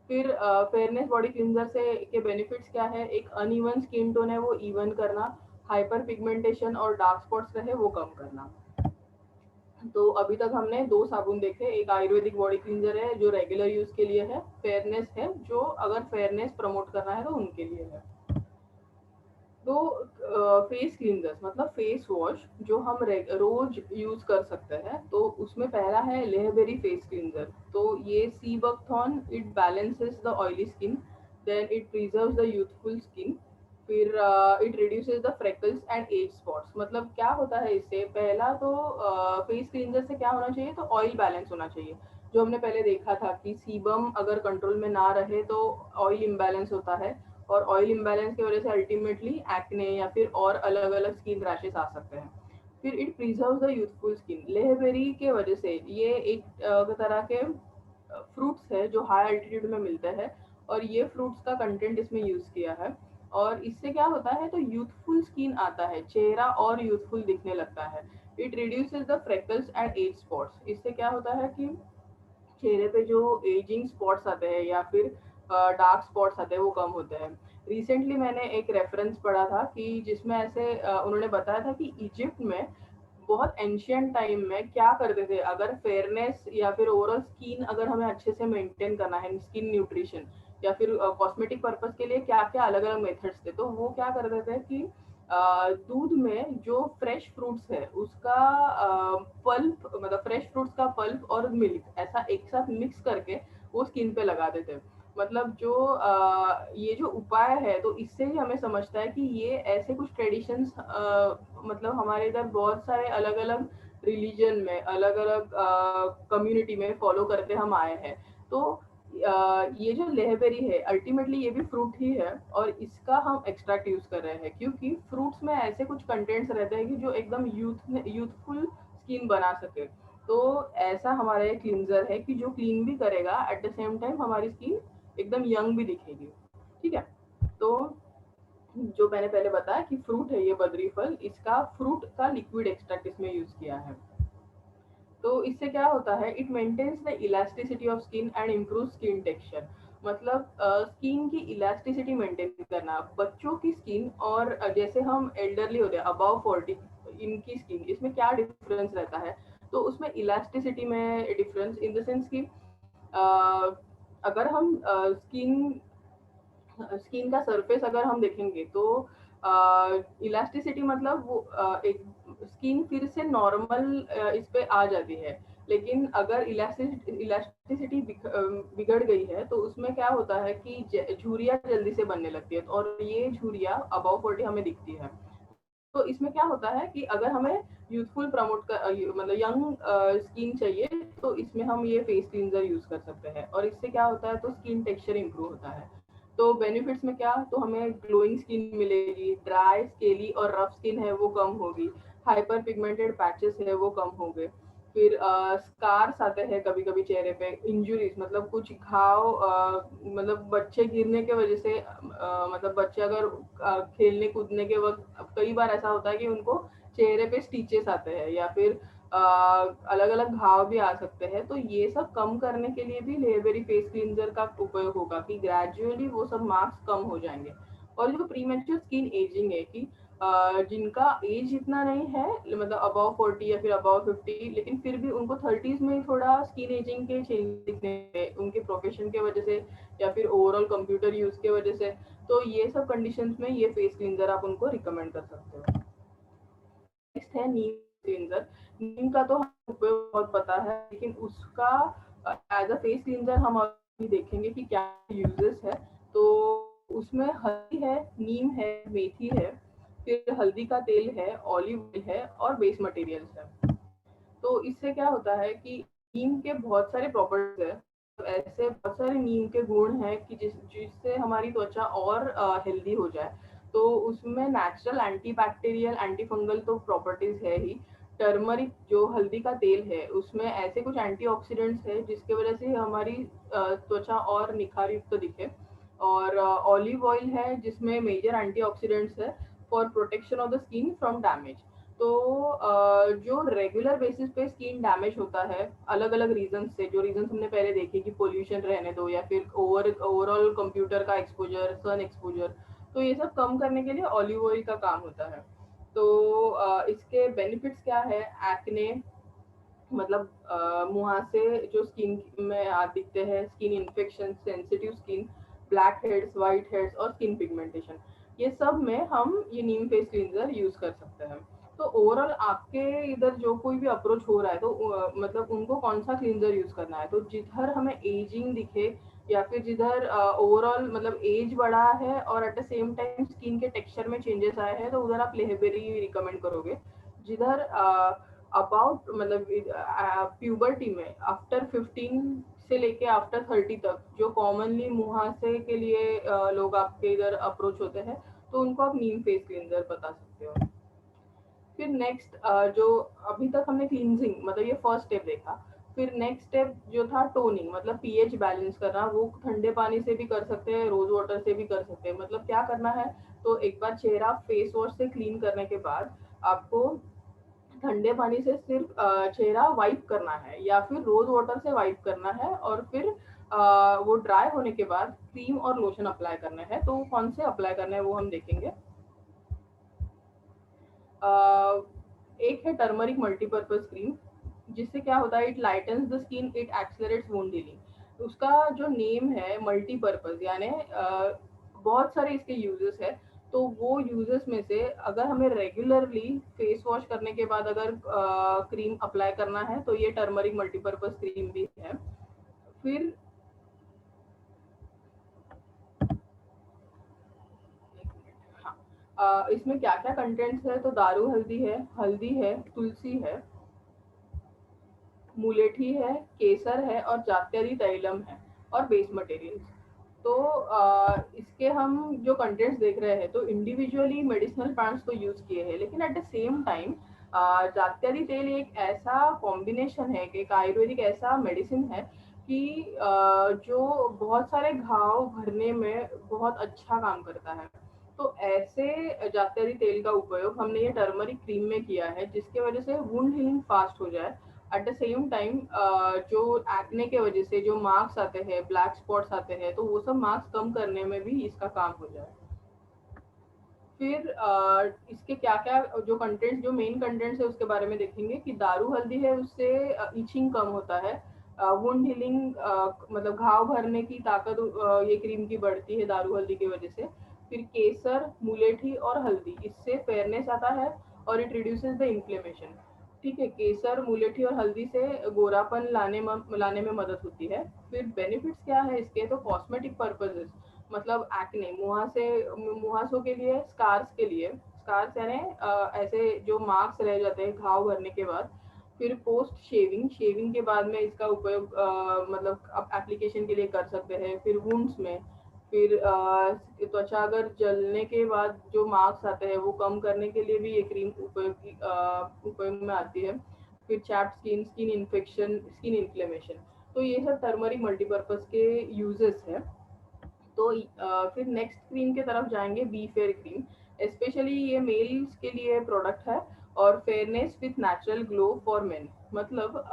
फिर फेयरनेस बॉडी क्लींजर से के बेनिफिट्स क्या है, एक अनइवन स्किन टोन है वो इवन करना, हाइपर पिगमेंटेशन और डार्क स्पॉट्स रहे वो कम करना। तो अभी तक हमने दो साबुन देखे, एक आयुर्वेदिक बॉडी क्लींजर है जो रेगुलर यूज के लिए है, फेयरनेस है जो अगर फेयरनेस प्रमोट करना है तो उनके लिए है। तो फेस क्लींजर्स मतलब फेस वॉश जो हम रोज यूज कर सकते हैं, तो उसमें पहला है लेहबेरी फेस क्लींजर। तो ये sea buckthorn it balances the oily skin, then it preserves the youthful skin, फिर it reduces the freckles and age spots. मतलब क्या होता है इससे, पहला तो फेस क्लींजर से क्या होना चाहिए, तो ऑयल बैलेंस होना चाहिए। जो हमने पहले देखा था कि सीबम अगर कंट्रोल में ना रहे तो ऑयल इम्बैलेंस होता है और ऑयल इम्बैलेंस की वजह से अल्टीमेटली एक्ने या फिर और अलग अलग स्किन रैशेस आ सकते हैं। फिर it preserves the youthful skin, Leh berry के वजह से ये एक तरह के फ्रूट्स है जो हाई अल्टीट्यूड में मिलते हैं और ये फ्रूट्स का कंटेंट इसमें यूज किया है। और इससे क्या होता है, तो यूथफुल स्किन आता है, चेहरा और यूथफुल दिखने लगता है। It reduces the freckles and age spots, इससे क्या होता है कि चेहरे पे जो एजिंग स्पॉट्स आते हैं या फिर डार्क स्पॉट्स आते हैं वो कम होते हैं। रिसेंटली मैंने एक रेफरेंस पढ़ा था कि जिसमें ऐसे उन्होंने बताया था कि इजिप्ट में बहुत एंशियंट टाइम में क्या करते थे, अगर फेयरनेस या फिर ओवरऑल स्किन अगर हमें अच्छे से मेंटेन करना है, स्किन न्यूट्रिशन या फिर कॉस्मेटिक पर्पस के लिए क्या क्या अलग अलग मेथड्स थे, तो वो क्या करते थे कि दूध में जो फ्रेश फ्रूट्स है उसका पल्प, मतलब फ्रेश फ्रूट्स का पल्प और मिल्क ऐसा एक साथ मिक्स करके वो स्किन पे लगा देते। मतलब जो ये जो उपाय है तो इससे ही हमें समझता है कि ये ऐसे कुछ ट्रेडिशंस मतलब हमारे इधर बहुत सारे अलग अलग रिलीजन में अलग अलग कम्युनिटी में फॉलो करते हम आए हैं। तो ये जो लेहबेरी है अल्टीमेटली ये भी फ्रूट ही है और इसका हम एक्सट्रैक्ट यूज कर रहे हैं क्योंकि फ्रूट्स में ऐसे कुछ कंटेंट्स रहते हैं कि जो एकदम यूथफुल स्किन बना सके। तो ऐसा हमारा ये क्लींजर है कि जो क्लीन भी करेगा एट द सेम टाइम हमारी स्किन एकदम यंग भी दिखेगी, ठीक है। तो जो मैंने पहले बताया कि फ्रूट है ये बद्री फल, इसका फ्रूट का लिक्विड एक्सट्रैक्ट इसमें यूज किया है। तो इससे क्या होता है, it maintains the elasticity of skin and improve skin texture. मतलब स्किन की इलास्टिसिटी मेंटेन करना, बच्चों की स्किन और जैसे हम एल्डरली होते हैं अबव 40 इनकी स्किन, इसमें क्या डिफरेंस रहता है, तो उसमें इलास्टिसिटी में डिफरेंस इन द सेंस कि अगर हम स्किन का सरफेस अगर हम देखेंगे तो इलास्टिसिटी मतलब वो एक स्किन फिर से नॉर्मल इस पे आ जाती है। लेकिन अगर इलास्टिसिटी बिगड़ गई है तो उसमें क्या होता है कि झुर्रियाँ जल्दी से बनने लगती है, और ये झुर्रियाँ अबव 40 हमें दिखती है। तो इसमें क्या होता है कि अगर हमें यूथफुल प्रमोट कर मतलब यंग स्किन चाहिए, तो इसमें हम ये फेस क्लींजर यूज कर सकते हैं, और इससे क्या होता है, तो स्किन टेक्सचर इंप्रूव होता है। तो बेनिफिट्स में क्या, तो हमें ग्लोइंग स्किन मिलेगी, ड्राई स्केली और रफ स्किन है वो कम होगी, हाइपर पिगमेंटेड पैचेस है वो कम होंगे, फिर स्कार्स आते हैं कभी कभी चेहरे पे, इंजुरीज मतलब कुछ घाव, मतलब बच्चे गिरने के वजह से, मतलब बच्चे अगर खेलने कूदने के वक्त कई बार ऐसा होता है कि उनको चेहरे पे स्टिचेस आते हैं, या फिर अलग अलग घाव भी आ सकते हैं। तो ये सब कम करने के लिए भी लेबेरी फेस क्लींजर का उपयोग होगा, कि ग्रेजुअली वो सब मार्क्स कम हो जाएंगे। और जो प्रीमेच्योर स्किन एजिंग है, कि जिनका एज इतना नहीं है, मतलब अबव 40 या फिर अबव 50, लेकिन फिर भी उनको 30s में ही थोड़ा स्किन एजिंग के चेंज दिखने हैं, उनके प्रोफेशन के वजह से या फिर ओवरऑल कंप्यूटर यूज के वजह से। तो ये सब कंडीशंस में ये फेस क्लींजर आप उनको रिकमेंड कर सकते हो। नेक्स्ट है नीम क्लींजर। नीम का तो हमें उपयोग बहुत पता है, लेकिन उसका एज अ फेस क्लींजर हम अभी देखेंगे कि क्या यूजेस है। तो उसमें हल्दी है, नीम है, मेथी है, फिर हल्दी का तेल है, ऑलिव ऑयल है और बेस मटेरियल्स है। तो इससे क्या होता है कि नीम के बहुत सारे प्रॉपर्टीज है, तो ऐसे बहुत सारे नीम के गुण हैं कि जिससे हमारी त्वचा और हेल्दी हो जाए। तो उसमें natural anti bacterial anti fungal तो प्रॉपर्टीज है ही। टर्मरिक जो हल्दी का तेल है, उसमें ऐसे कुछ एंटीऑक्सीडेंट्स है जिसकी वजह से हमारी त्वचा और निखार युक्त दिखे। और ऑलिव ऑयल है जिसमें मेजर एंटीऑक्सीडेंट्स है for protection of the skin from damage. तो जो रेगुलर बेसिस पे स्किन डैमेज होता है अलग अलग रीजन से, जो रीजन हमने पहले देखे कि पोल्यूशन रहने दो या फिर ओवरऑल कंप्यूटर का एक्सपोजर, सन एक्सपोजर, तो ये सब कम करने के लिए ऑलिव ऑयल का काम होता है। तो इसके बेनिफिट्स क्या है, एक्ने, मतलब मुहासे जो स्किन में दिखते हैं, skin infection, sensitive skin, black heads, white heads और स्किन पिगमेंटेशन, ये सब में हम ये नीम फेस क्लींजर यूज कर सकते हैं। तो ओवरऑल आपके इधर जो कोई भी अप्रोच हो रहा है, तो मतलब उनको कौन सा क्लींजर यूज करना है, तो जिधर हमें एजिंग दिखे या फिर जिधर ओवरऑल मतलब एज बढ़ा है और at the same time skin के टेक्सचर में चेंजेस आए हैं, तो उधर आप लेहबेरी रिकमेंड करोगे। जिधर अबाउट मतलब प्यूबर्टी में आफ्टर 15 से लेके आफ्टर 30 तक जो कॉमनली मुहासे के लिए लोग आपके इधर अप्रोच होते हैं, तो उनको आप नीम फेस क्लींजर बता सकते हो। फिर नेक्स्ट जो अभी तक हमने क्लींजिंग मतलब ये फर्स्ट स्टेप देखा। फिर नेक्स्ट स्टेप जो था टोनिंग, मतलब पीएच बैलेंस करना, वो ठंडे पानी से भी कर सकते हैं, रोज वाटर से भी कर सकते हैं। मतलब क्या करना है, तो एक बार चेहरा फेस वॉश से क्लीन करने के बाद आपको ठंडे पानी से सिर्फ चेहरा वाइप करना है या फिर रोज वाटर से वाइप करना है, और फिर वो ड्राई होने के बाद क्रीम और लोशन अप्लाई करना है। तो कौन से अप्लाई करना है वो हम देखेंगे। एक है टर्मरिक मल्टीपर्पज क्रीम, जिससे क्या होता है, it lightens the skin, it accelerates wound healing. उसका जो नेम है मल्टीपर्पज, यानी बहुत सारे इसके यूजेस है। तो वो यूजेस में से अगर हमें रेगुलरली फेस वॉश करने के बाद अगर क्रीम अप्लाई करना है, तो ये टर्मरिक मल्टीपर्पज क्रीम भी है। फिर हाँ, इसमें क्या क्या कंटेंट्स है, तो दारू हल्दी है, तुलसी है, मुलेठी है, केसर है और जात्यरी तैलम है और बेस मटेरियल्स। तो इसके हम जो कंटेंट्स देख रहे हैं, तो इंडिविजुअली मेडिसिनल प्लांट्स तो यूज किए हैं, लेकिन एट द सेम टाइम जात्यरी तेल एक ऐसा कॉम्बिनेशन है कि एक आयुर्वेदिक ऐसा मेडिसिन है कि जो बहुत सारे घाव भरने में बहुत अच्छा काम करता है। तो ऐसे जात्यरी तेल का उपयोग हमने ये टर्मरिक क्रीम में किया है, जिसकी वजह से वुंड हीलिंग फास्ट हो जाए। एट द सेम टाइम जो एक्ने के वजह से जो मार्क्स आते हैं, ब्लैक स्पॉट्स आते हैं, तो वो सब मार्क्स कम करने में भी इसका काम हो जाए। फिर इसके क्या क्या जो कंटेंट्स, जो मेन कंटेंट्स है उसके बारे में देखेंगे कि दारू हल्दी है, उससे इचिंग कम होता है, वुंड हीलिंग मतलब घाव भरने की ताकत ये क्रीम की बढ़ती है दारू हल्दी की वजह से। फिर केसर, मुलेठी और हल्दी, इससे फेयरनेस आता है और इट रिड्यूसेस द इन्फ्लेमेशन। ठीक है, केसर, मुलेठी और हल्दी से गोरापन लाने में मदद होती है। फिर बेनिफिट्स क्या है इसके, तो कॉस्मेटिक पर्पसेस, मतलब एक्ने, मुहासों के लिए, स्कार्स के लिए, स्कार्स यानी ऐसे जो मार्क्स रह जाते हैं घाव भरने के बाद। फिर पोस्ट शेविंग, शेविंग के बाद में इसका उपयोग मतलब आप एप्लीकेशन के लिए कर सकते हैं। फिर वुंड्स में, फिर त्वचा अगर जलने के बाद जो मार्क्स आते हैं वो कम करने के लिए भी ये क्रीम उपयोग में आती है। फिर chapped skin, skin infection, skin inflammation, तो ये सब टर्मरिक मल्टीपर्पज के यूजेस है। तो फिर नेक्स्ट क्रीम के तरफ जाएंगे, बी फेयर क्रीम। स्पेशली ये मेल्स के लिए प्रोडक्ट है, और fairness with natural glow for main, मतलब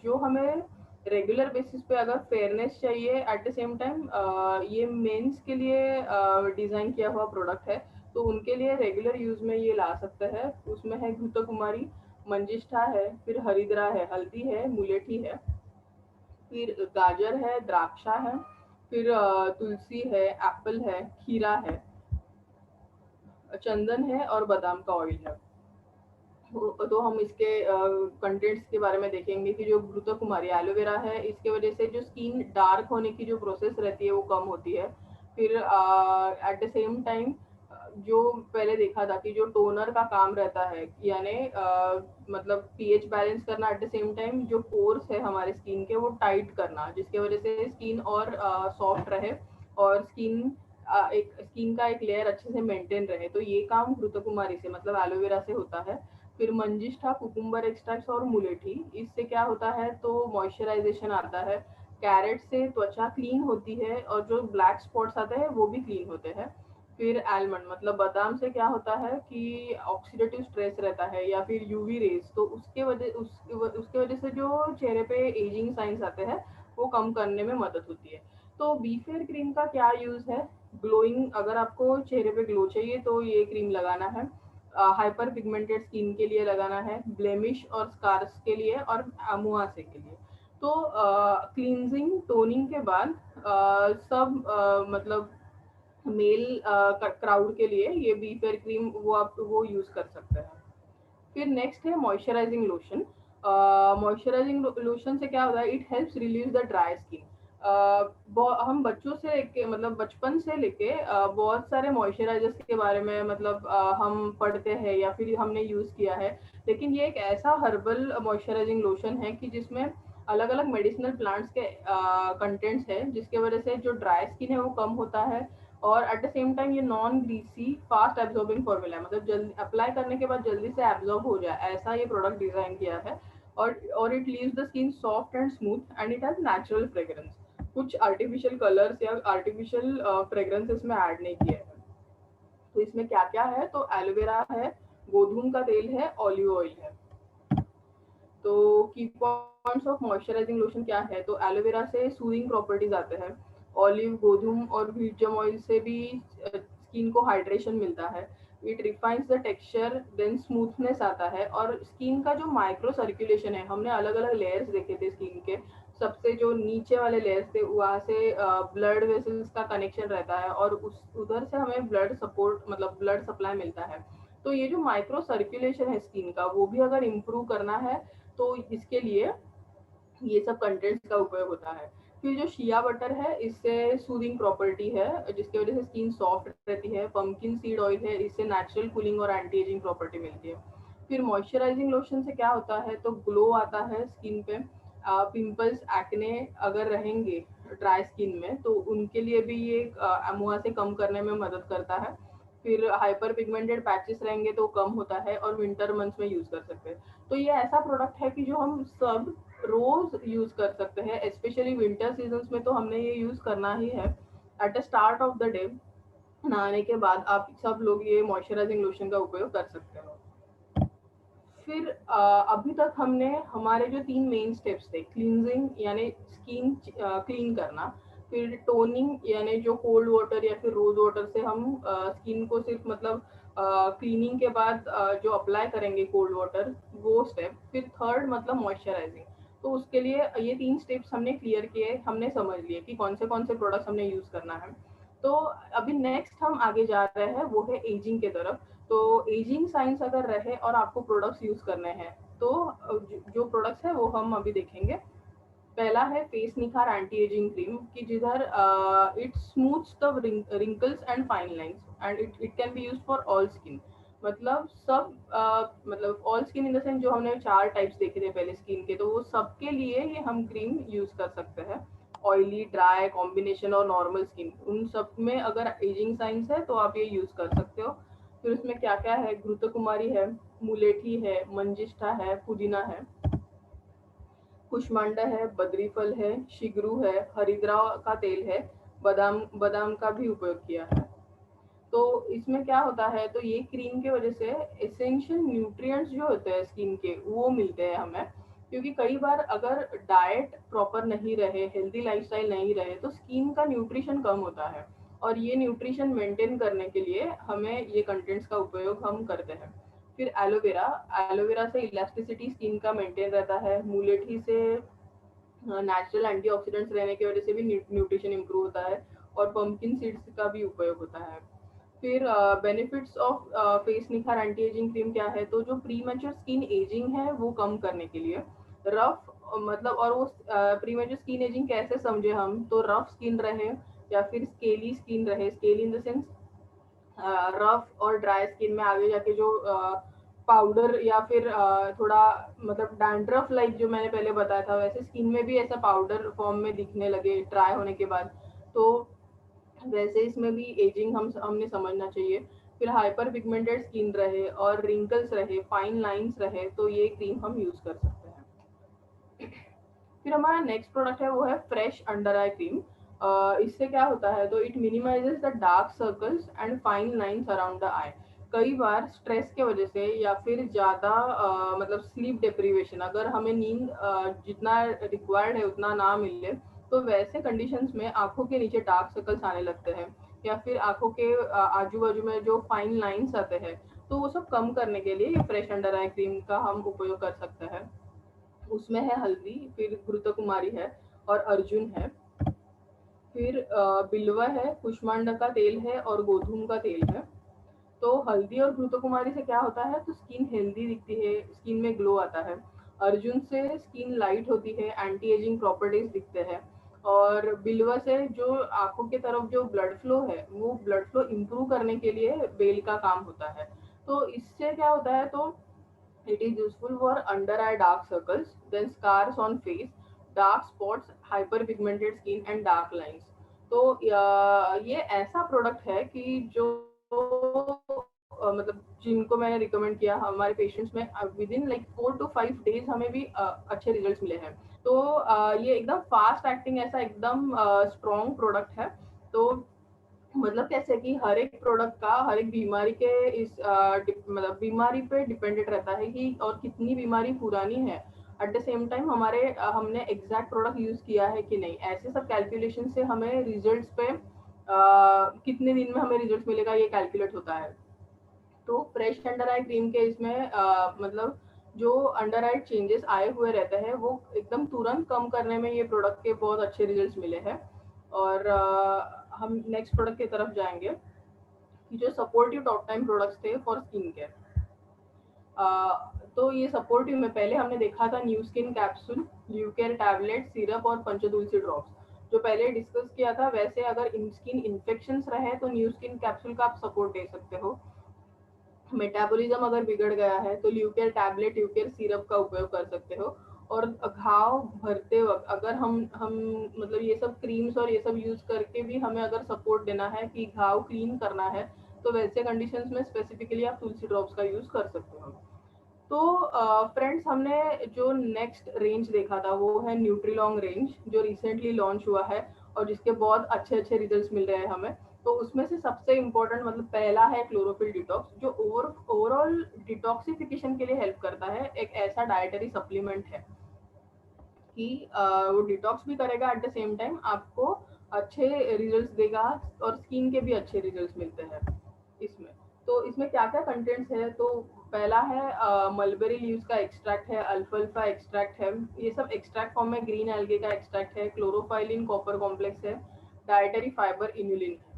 जो हमें रेगुलर बेसिस पे अगर फेयरनेस चाहिए, एट द सेम टाइम ये मेंस के लिए डिज़ाइन किया हुआ प्रोडक्ट है, तो उनके लिए रेगुलर यूज में ये ला सकते हैं। उसमें है घृत कुमारी, मंजिष्ठा है, फिर हरिद्रा है, हल्दी है, मुलेठी है, फिर गाजर है, द्राक्षा है, फिर तुलसी है, एप्पल है, खीरा है, चंदन है और बादाम का ऑयल है। तो हम इसके कंटेंट्स के बारे में देखेंगे कि जो घृत कुमारी एलोवेरा है, इसके वजह से जो स्किन डार्क होने की जो प्रोसेस रहती है वो कम होती है। फिर एट द सेम टाइम जो पहले देखा था कि जो टोनर का काम रहता है, यानी मतलब पीएच बैलेंस करना, एट द सेम टाइम जो पोर्स है हमारे स्किन के वो टाइट करना, जिसके वजह से स्किन और सॉफ्ट रहे, और स्किन का एक लेयर अच्छे से मेंटेन रहे। तो ये काम घृत कुमारी से, मतलब एलोवेरा से होता है। फिर मंजिष्ठा, कुकुम्बर एक्सट्रैक्ट और मुलेठी, इससे क्या होता है, तो मॉइस्चराइजेशन आता है। कैरेट से त्वचा क्लीन होती है, और जो ब्लैक स्पॉट्स आते हैं वो भी क्लीन होते हैं। फिर आलमंड, मतलब बादाम से क्या होता है कि ऑक्सीडेटिव स्ट्रेस रहता है, या फिर यूवी रेज, तो उसके वजह से जो चेहरे पे एजिंग साइंस आते हैं वो कम करने में मदद होती है। तो बी फेयर क्रीम का क्या यूज है, ग्लोइंग, अगर आपको चेहरे पे ग्लो चाहिए तो ये क्रीम लगाना है। हाइपर पिगमेंटेड स्किन के लिए लगाना है, ब्लेमिश और स्कार्स के लिए, और मुहासे के लिए। तो क्लींजिंग टोनिंग के बाद सब मतलब मेल क्राउड के लिए ये बी फेयर क्रीम वो आप वो यूज कर सकते हैं। फिर नेक्स्ट है मॉइस्चराइजिंग लोशन। मॉइस्चराइजिंग लोशन से क्या होता है, it helps relieve the dry skin. हम बच्चों से लेके, मतलब बचपन से लेके बहुत सारे मॉइस्चराइजर्स के बारे में, मतलब हम पढ़ते हैं या फिर हमने यूज किया है। लेकिन ये एक ऐसा हर्बल मॉइस्चराइजिंग लोशन है कि जिसमें अलग अलग मेडिसिनल प्लांट्स के कंटेंट्स है, जिसके वजह से जो ड्राई स्किन है वो कम होता है। और एट द सेम टाइम ये non greasy, fast absorbing formula है, मतलब जल्दी अप्लाई करने के बाद जल्दी से एब्जॉर्ब हो जाए, ऐसा ये प्रोडक्ट डिजाइन किया है। और it leaves the skin soft and smooth, and it has natural fragrance. कुछ आर्टिफिशियल कलर्स या आर्टिफिशियल फ्रेग्रेंस इसमें ऐड नहीं किए हैं। तो इसमें क्या क्या है, तो एलोवेरा है, गोधूम का तेल है, ऑलिव ऑयल है। तो की पॉइंट्स ऑफ मॉइस्चराइजिंग लोशन क्या है, तो एलोवेरा से सूदिंग प्रॉपर्टीज आते हैं। ऑलिव, गोधूम और व्हीटजम ऑयल से भी स्किन को हाइड्रेशन मिलता है। It refines the texture, then smoothness आता है। और स्किन का जो माइक्रो सर्कुलेशन है, हमने अलग अलग लेयर्स देखे थे स्किन के, सबसे जो नीचे वाले लेयर्स थे वहाँ से ब्लड वेसल्स का कनेक्शन रहता है, और उस उधर से हमें ब्लड सपोर्ट, मतलब ब्लड सप्लाई मिलता है। तो ये जो माइक्रो सर्कुलेशन है स्किन का, वो भी अगर इम्प्रूव करना है तो इसके लिए ये सब कंटेंट्स का उपयोग होता है। फिर जो शिया बटर है, इससे सूदिंग प्रॉपर्टी है, जिसकी वजह से स्किन सॉफ्ट रहती है। पंपकिन सीड ऑयल है, इससे नेचुरल कूलिंग और एंटी एजिंग प्रॉपर्टी मिलती है। फिर मॉइस्चराइजिंग लोशन से क्या होता है, तो ग्लो आता है स्किन पे। पिंपल्स, एक्ने अगर रहेंगे ड्राई स्किन में, तो उनके लिए भी ये मुआ से कम करने में मदद करता है। फिर हाइपर पिगमेंटेड पैचेस रहेंगे तो कम होता है, और विंटर मंथ्स में यूज कर सकते हैं। तो ये ऐसा प्रोडक्ट है कि जो हम सब रोज यूज कर सकते हैं, स्पेशली विंटर सीजन में तो हमने ये यूज करना ही है। At the start of the day, नहाने के बाद आप सब लोग ये मॉइस्चराइजिंग लोशन का उपयोग कर सकते हो। फिर अभी तक हमने हमारे जो 3 मेन स्टेप्स थे, क्लींजिंग यानी स्किन क्लीन करना, फिर टोनिंग यानी जो कोल्ड वाटर या फिर रोज वाटर से हम स्किन को सिर्फ मतलब क्लीनिंग के बाद जो अप्लाई करेंगे कोल्ड वाटर, वो स्टेप, फिर थर्ड मतलब मॉइस्चराइजिंग। तो उसके लिए ये 3 स्टेप्स हमने क्लियर किए, हमने समझ लिए कि कौन से प्रोडक्ट्स हमने यूज करना है। तो अभी नेक्स्ट हम आगे जा रहे हैं, वो है एजिंग के तरफ। तो एजिंग साइंस अगर रहे और आपको प्रोडक्ट्स यूज करने हैं, तो जो प्रोडक्ट्स है वो हम अभी देखेंगे। पहला है फेस निखार एंटी एजिंग क्रीम कि जिधर it smooths the wrinkles and fine lines and it can be used for all skin. मतलब सब मतलब all skin in the sense जो हमने 4 टाइप्स देखे थे पहले स्किन के, तो वो सबके लिए ये हम क्रीम यूज कर सकते हैं। ऑयली, ड्राई, कॉम्बिनेशन और नॉर्मल स्किन, उन सब में अगर एजिंग साइंस है तो आप ये यूज कर सकते हो। फिर उसमें क्या क्या है, घृतकुमारी है, मुलेठी है, मंजिष्ठा है, पुदीना है, कुष्मांडा है, बद्रीफल है, शिगरू है, हरिद्रा का तेल है, बादाम बादाम का भी उपयोग किया है। तो इसमें क्या होता है, तो ये क्रीम की वजह से एसेंशियल न्यूट्रिएंट्स जो होते हैं स्किन के वो मिलते हैं हमें। क्योंकि कई बार अगर डाइट प्रॉपर नहीं रहे, हेल्दी लाइफस्टाइल नहीं रहे, तो स्किन का न्यूट्रिशन कम होता है, और ये न्यूट्रिशन मेंटेन करने के लिए हमें ये कंटेंट्स का उपयोग हम करते हैं। फिर एलोवेरा, एलोवेरा से इलास्टिसिटी स्किन का मेंटेन रहता है। मुलेठी से नेचुरल एंटीऑक्सीडेंट्स रहने की वजह से भी न्यूट्रिशन इंप्रूव होता है, और पंपकिन सीड्स का भी उपयोग होता है। फिर बेनिफिट्स ऑफ फेस निखार एंटी एजिंग क्रीम क्या है, तो जो प्री मैच्योर स्किन एजिंग है वो कम करने के लिए, रफ मतलब, और वो प्री मैच्योर स्किन एजिंग कैसे समझे हम, तो रफ स्किन रहे या फिर स्केली स्किन रहे, scaly in the sense rough और ड्राई स्किन में आगे जाके जो पाउडर या फिर थोड़ा मतलब डैंड्रफ लाइक जो मैंने पहले बताया था, वैसे स्किन में भी ऐसा पाउडर फॉर्म में दिखने लगे ड्राई होने के बाद, तो वैसे इसमें भी एजिंग हमने समझना चाहिए। फिर हाइपर पिगमेंटेड स्किन रहे और रिंकल्स रहे, फाइन लाइंस रहे, तो ये क्रीम हम यूज कर सकते हैं। फिर हमारा नेक्स्ट प्रोडक्ट है वो है फ्रेश अंडर आई क्रीम। इससे क्या होता है, तो it minimises the dark circles and fine lines around the eye. कई बार स्ट्रेस के वजह से या फिर ज़्यादा मतलब स्लीप डिप्रीवेशन, अगर हमें नींद जितना रिक्वायर्ड है उतना ना मिले, तो वैसे कंडीशंस में आंखों के नीचे डार्क सर्कल्स आने लगते हैं, या फिर आंखों के आजू बाजू में जो फाइन लाइंस आते हैं, तो वो सब कम करने के लिए ये फ्रेश अंडर आई क्रीम का हम उपयोग कर सकते हैं। उसमें है हल्दी, फिर घृतकुमारी है और अर्जुन है, फिर बिल्वा है, कुष्मांडा का तेल है और गोधूम का तेल है। तो हल्दी और घृतकुमारी से क्या होता है, तो स्किन हेल्दी दिखती है, स्किन में ग्लो आता है। अर्जुन से स्किन लाइट होती है, एंटी एजिंग प्रॉपर्टीज दिखते हैं। और बिल्वा से जो आंखों की तरफ जो ब्लड फ्लो है, वो ब्लड फ्लो इम्प्रूव करने के लिए बेल का काम होता है। तो इससे क्या होता है, तो it is useful for under eye dark circles, then scars on face, dark spots, hyperpigmented skin and dark lines. तो ये ऐसा प्रोडक्ट है कि जो मतलब जिनको मैंने रिकमेंड किया हमारे पेशेंट्स में with in like 4 to 5 days हमें भी अच्छे रिजल्ट्स मिले हैं। तो ये एकदम फास्ट एक्टिंग ऐसा एकदम स्ट्रॉन्ग प्रोडक्ट है। तो मतलब कैसे कि हर एक प्रोडक्ट का हर एक बीमारी के इस मतलब बीमारी पे डिपेंडेंट रहता है कि और कितनी बीमारी पुरानी है। एट द सेम टाइम हमारे हमने एग्जैक्ट प्रोडक्ट यूज किया है कि नहीं, ऐसे सब कैलकुलेशन से हमें रिजल्ट्स पे कितने दिन में हमें रिजल्ट मिलेगा ये कैलकुलेट होता है। तो फ्रेश अंडर आई क्रीम के इसमें मतलब जो अंडर आई चेंजेस आए हुए रहते हैं वो एकदम तुरंत कम करने में ये प्रोडक्ट के बहुत अच्छे रिजल्ट्स मिले हैं। और हम नेक्स्ट प्रोडक्ट की तरफ जाएंगे कि जो सपोर्टिव टॉप टाइम प्रोडक्ट्स थे फॉर स्किन केयर। तो ये सपोर्टिव में पहले हमने देखा था new skin capsule, Liv Care tablet, syrup और पंचतुलसी ड्रॉप्स जो पहले डिस्कस किया था। वैसे अगर इन स्किन इन्फेक्शंस रहे तो न्यू स्किन कैप्सूल का आप सपोर्ट दे सकते हो। मेटाबॉलिज्म अगर बिगड़ गया है तो ल्यूकेर टैबलेट, ल्यूकेर सिरप का उपयोग कर सकते हो। और घाव भरते वक्त अगर हम मतलब ये सब क्रीम्स और ये सब यूज करके भी हमें अगर सपोर्ट देना है कि घाव क्लीन करना है, तो वैसे कंडीशंस में स्पेसिफिकली आप तुलसी ड्रॉप्स का यूज कर सकते हो। तो फ्रेंड्स हमने जो नेक्स्ट रेंज देखा था वो है न्यूट्रीलॉन्ग रेंज, जो रिसेंटली लॉन्च हुआ है और जिसके बहुत अच्छे अच्छे रिजल्ट्स मिल रहे हैं हमें। तो उसमें से सबसे इम्पोर्टेंट मतलब पहला है क्लोरोफिल डिटॉक्स, जो ओवरऑल डिटॉक्सिफिकेशन के लिए हेल्प करता है। एक ऐसा डाइटरी सप्लीमेंट है कि वो डिटॉक्स भी करेगा, एट द सेम टाइम आपको अच्छे रिजल्ट्स देगा और स्किन के भी अच्छे रिजल्ट्स मिलते हैं इसमें। तो इसमें क्या क्या कंटेंट्स है, तो पहला है मलबेरी लीव्स का एक्सट्रैक्ट है, अल्फाल्फा एक्सट्रैक्ट है, ये सब एक्सट्रैक्ट फॉर्म में ग्रीन एल्गे का एक्सट्रैक्ट है, क्लोरोफाइलिन कॉपर कॉम्प्लेक्स है, डाइटरी फाइबर इन्युलिन है।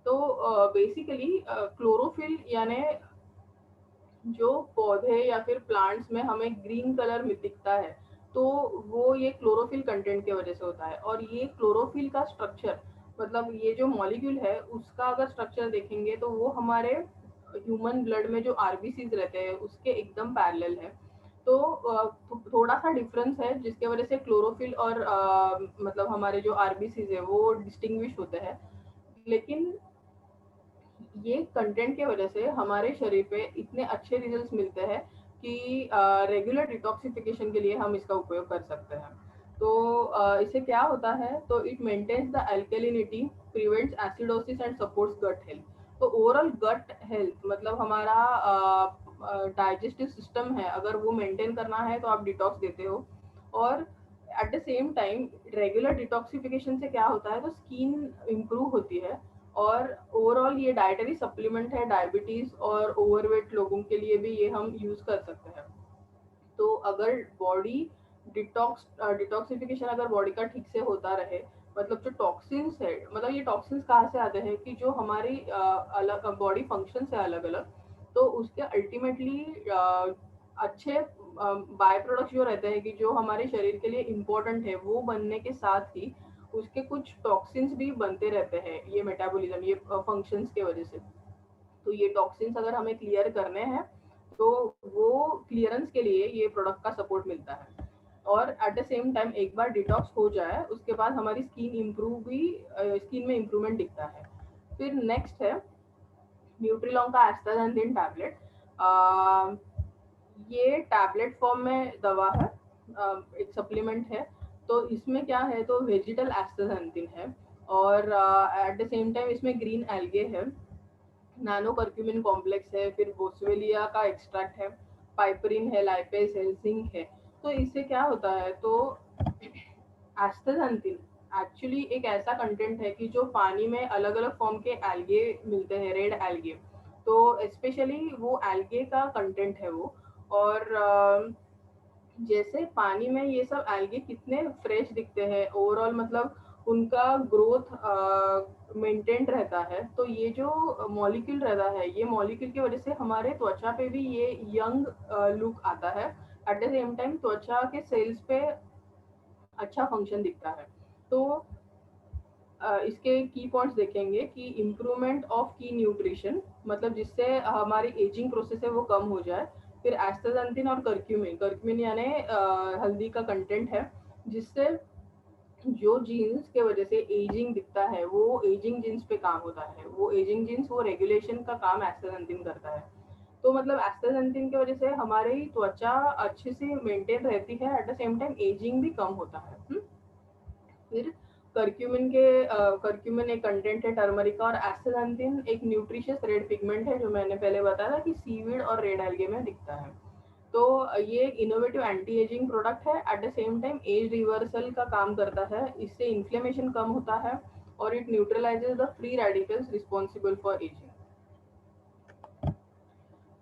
तो बेसिकली क्लोरोफिल यानी जो पौधे या फिर प्लांट्स में हमें ग्रीन कलर में दिखता है, तो वो ये क्लोरोफिल कंटेंट की वजह से होता है। और ये क्लोरोफिल का स्ट्रक्चर, मतलब ये जो मॉलिक्यूल है उसका अगर स्ट्रक्चर देखेंगे तो वो हमारे ह्यूमन ब्लड में जो आरबीसीज रहते हैं उसके एकदम पैरेलल है। तो थोड़ा सा डिफरेंस है जिसके वजह से क्लोरोफिल और मतलब हमारे जो आरबीसीज है वो डिस्टिंग्विश होते हैं। लेकिन ये कंटेंट की वजह से हमारे शरीर पे इतने अच्छे रिजल्ट्स मिलते हैं कि रेगुलर डिटॉक्सिफिकेशन के लिए हम इसका उपयोग कर सकते हैं। तो इससे क्या होता है, तो it maintains the alkalinity, prevents acidosis and supports gut health. तो ओवरऑल गट हेल्थ मतलब हमारा डाइजेस्टिव सिस्टम है, अगर वो मेंटेन करना है तो आप डिटॉक्स देते हो। और at the same time regular detoxification से क्या होता है, तो स्किन इम्प्रूव होती है। और ओवरऑल ये डाइटरी सप्लीमेंट है, डायबिटीज और ओवरवेट लोगों के लिए भी ये हम यूज कर सकते हैं। तो अगर बॉडी डिटॉक्सिफिकेशन अगर बॉडी का ठीक से होता रहे, मतलब जो टॉक्सिन्स है, मतलब ये टॉक्सिन्स कहाँ से आते हैं कि जो हमारी अलग बॉडी फंक्शन है अलग अलग, तो उसके अल्टीमेटली अच्छे बाय प्रोडक्ट्स जो रहते हैं कि जो हमारे शरीर के लिए इम्पोर्टेंट है, वो बनने के साथ ही उसके कुछ टॉक्सिन्स भी बनते रहते हैं, ये मेटाबॉलिज्म, ये फंक्शंस के वजह से। तो ये टॉक्सिन्स अगर हमें क्लियर करने हैं, तो वो क्लियरेंस के लिए ये प्रोडक्ट का सपोर्ट मिलता है। और एट द सेम टाइम एक बार डिटॉक्स हो जाए उसके बाद हमारी स्किन इम्प्रूव भी, स्किन में इम्प्रूवमेंट दिखता है। फिर नेक्स्ट है न्यूट्रीलॉन्ग का एस्टाजेंथिन टैबलेट। ये टैबलेट फॉर्म में दवा है, एक सप्लीमेंट है। तो इसमें क्या है, तो वेजिटल एस्टाजेंथिन है, और एट द सेम टाइम इसमें ग्रीन एल्गे है, नैनो कर्क्यूमिन कॉम्प्लेक्स है, फिर बोसवेलिया का एक्सट्रैक्ट है, पाइपरिन है, लाइपेज है, जिंक है। तो इससे क्या होता है, तो एस्टाजेंथिन एक्चुअली एक ऐसा कंटेंट है कि जो पानी में अलग अलग फॉर्म के एल्गे मिलते हैं, रेड एल्गे। तो स्पेशली वो एल्गे का कंटेंट है वो। और जैसे पानी में ये सब एल्गे कितने फ्रेश दिखते हैं, ओवरऑल मतलब उनका ग्रोथ मेंटेन रहता है। तो ये जो मॉलिक्यूल रहता है, ये मॉलिक्यूल की वजह से हमारे त्वचा पे भी ये यंग लुक आता है। एट द सेम टाइम त्वचा के सेल्स पे अच्छा फंक्शन दिखता है। तो इसके की पॉइंट्स देखेंगे कि इम्प्रूवमेंट ऑफ की न्यूट्रिशन, मतलब जिससे हमारी एजिंग प्रोसेस है वो कम हो जाए। फिर एस्टाजेंथिन और कर्क्यूमिन, कर्क्यूमिन यानी हल्दी का कंटेंट है, जिससे जो जीन्स के वजह से एजिंग दिखता है वो एजिंग जीन्स पे काम होता है, वो एजिंग जीन्स वो रेगुलेशन का काम एस्टाजेंथिन करता है। तो मतलब एस्टाजेंथिन की वजह से हमारी त्वचा अच्छे से मेंटेन रहती है, at the same time ageing भी कम होता है। फिर कर्क्यूमिन एक कंटेंट है टर्मरिक का, और एस्टाजेंथिन एक न्यूट्रिशियस रेड पिगमेंट है, जो मैंने पहले बताया था कि सीवीड और रेड एल्गे में दिखता है। तो ये एक इनोवेटिव एंटी एजिंग प्रोडक्ट है, at the same time age reversal का काम करता है, इससे इन्फ्लेमेशन कम होता है, और it न्यूट्रलाइजेज the free radicals responsible for ageing.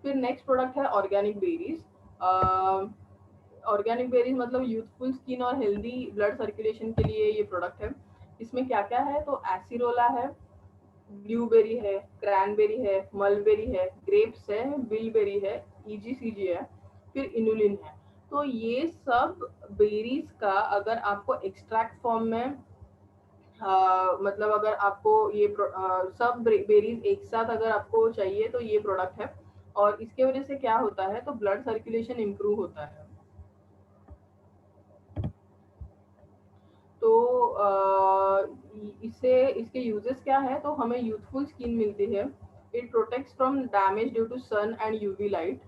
फिर नेक्स्ट प्रोडक्ट है ऑर्गेनिक बेरीज। ऑर्गेनिक बेरीज मतलब यूथफुल स्किन और हेल्दी ब्लड सर्कुलेशन के लिए ये प्रोडक्ट है। इसमें क्या क्या है, तो एसिरोला है, ब्लूबेरी है, क्रैनबेरी है, मलबेरी है, ग्रेप्स है, बिलबेरी है, ईजीसीजी है, फिर इनुलिन है। तो ये सब बेरीज का अगर आपको एक्सट्रैक्ट फॉर्म में मतलब अगर आपको ये सब बेरीज एक साथ अगर आपको चाहिए तो ये प्रोडक्ट है। और इसके वजह से क्या होता है, तो ब्लड सर्कुलेशन इम्प्रूव होता है। तो इससे इसके यूजेस क्या है, तो हमें यूथफुल स्किन मिलती है, it protects from damage due to sun and UV light,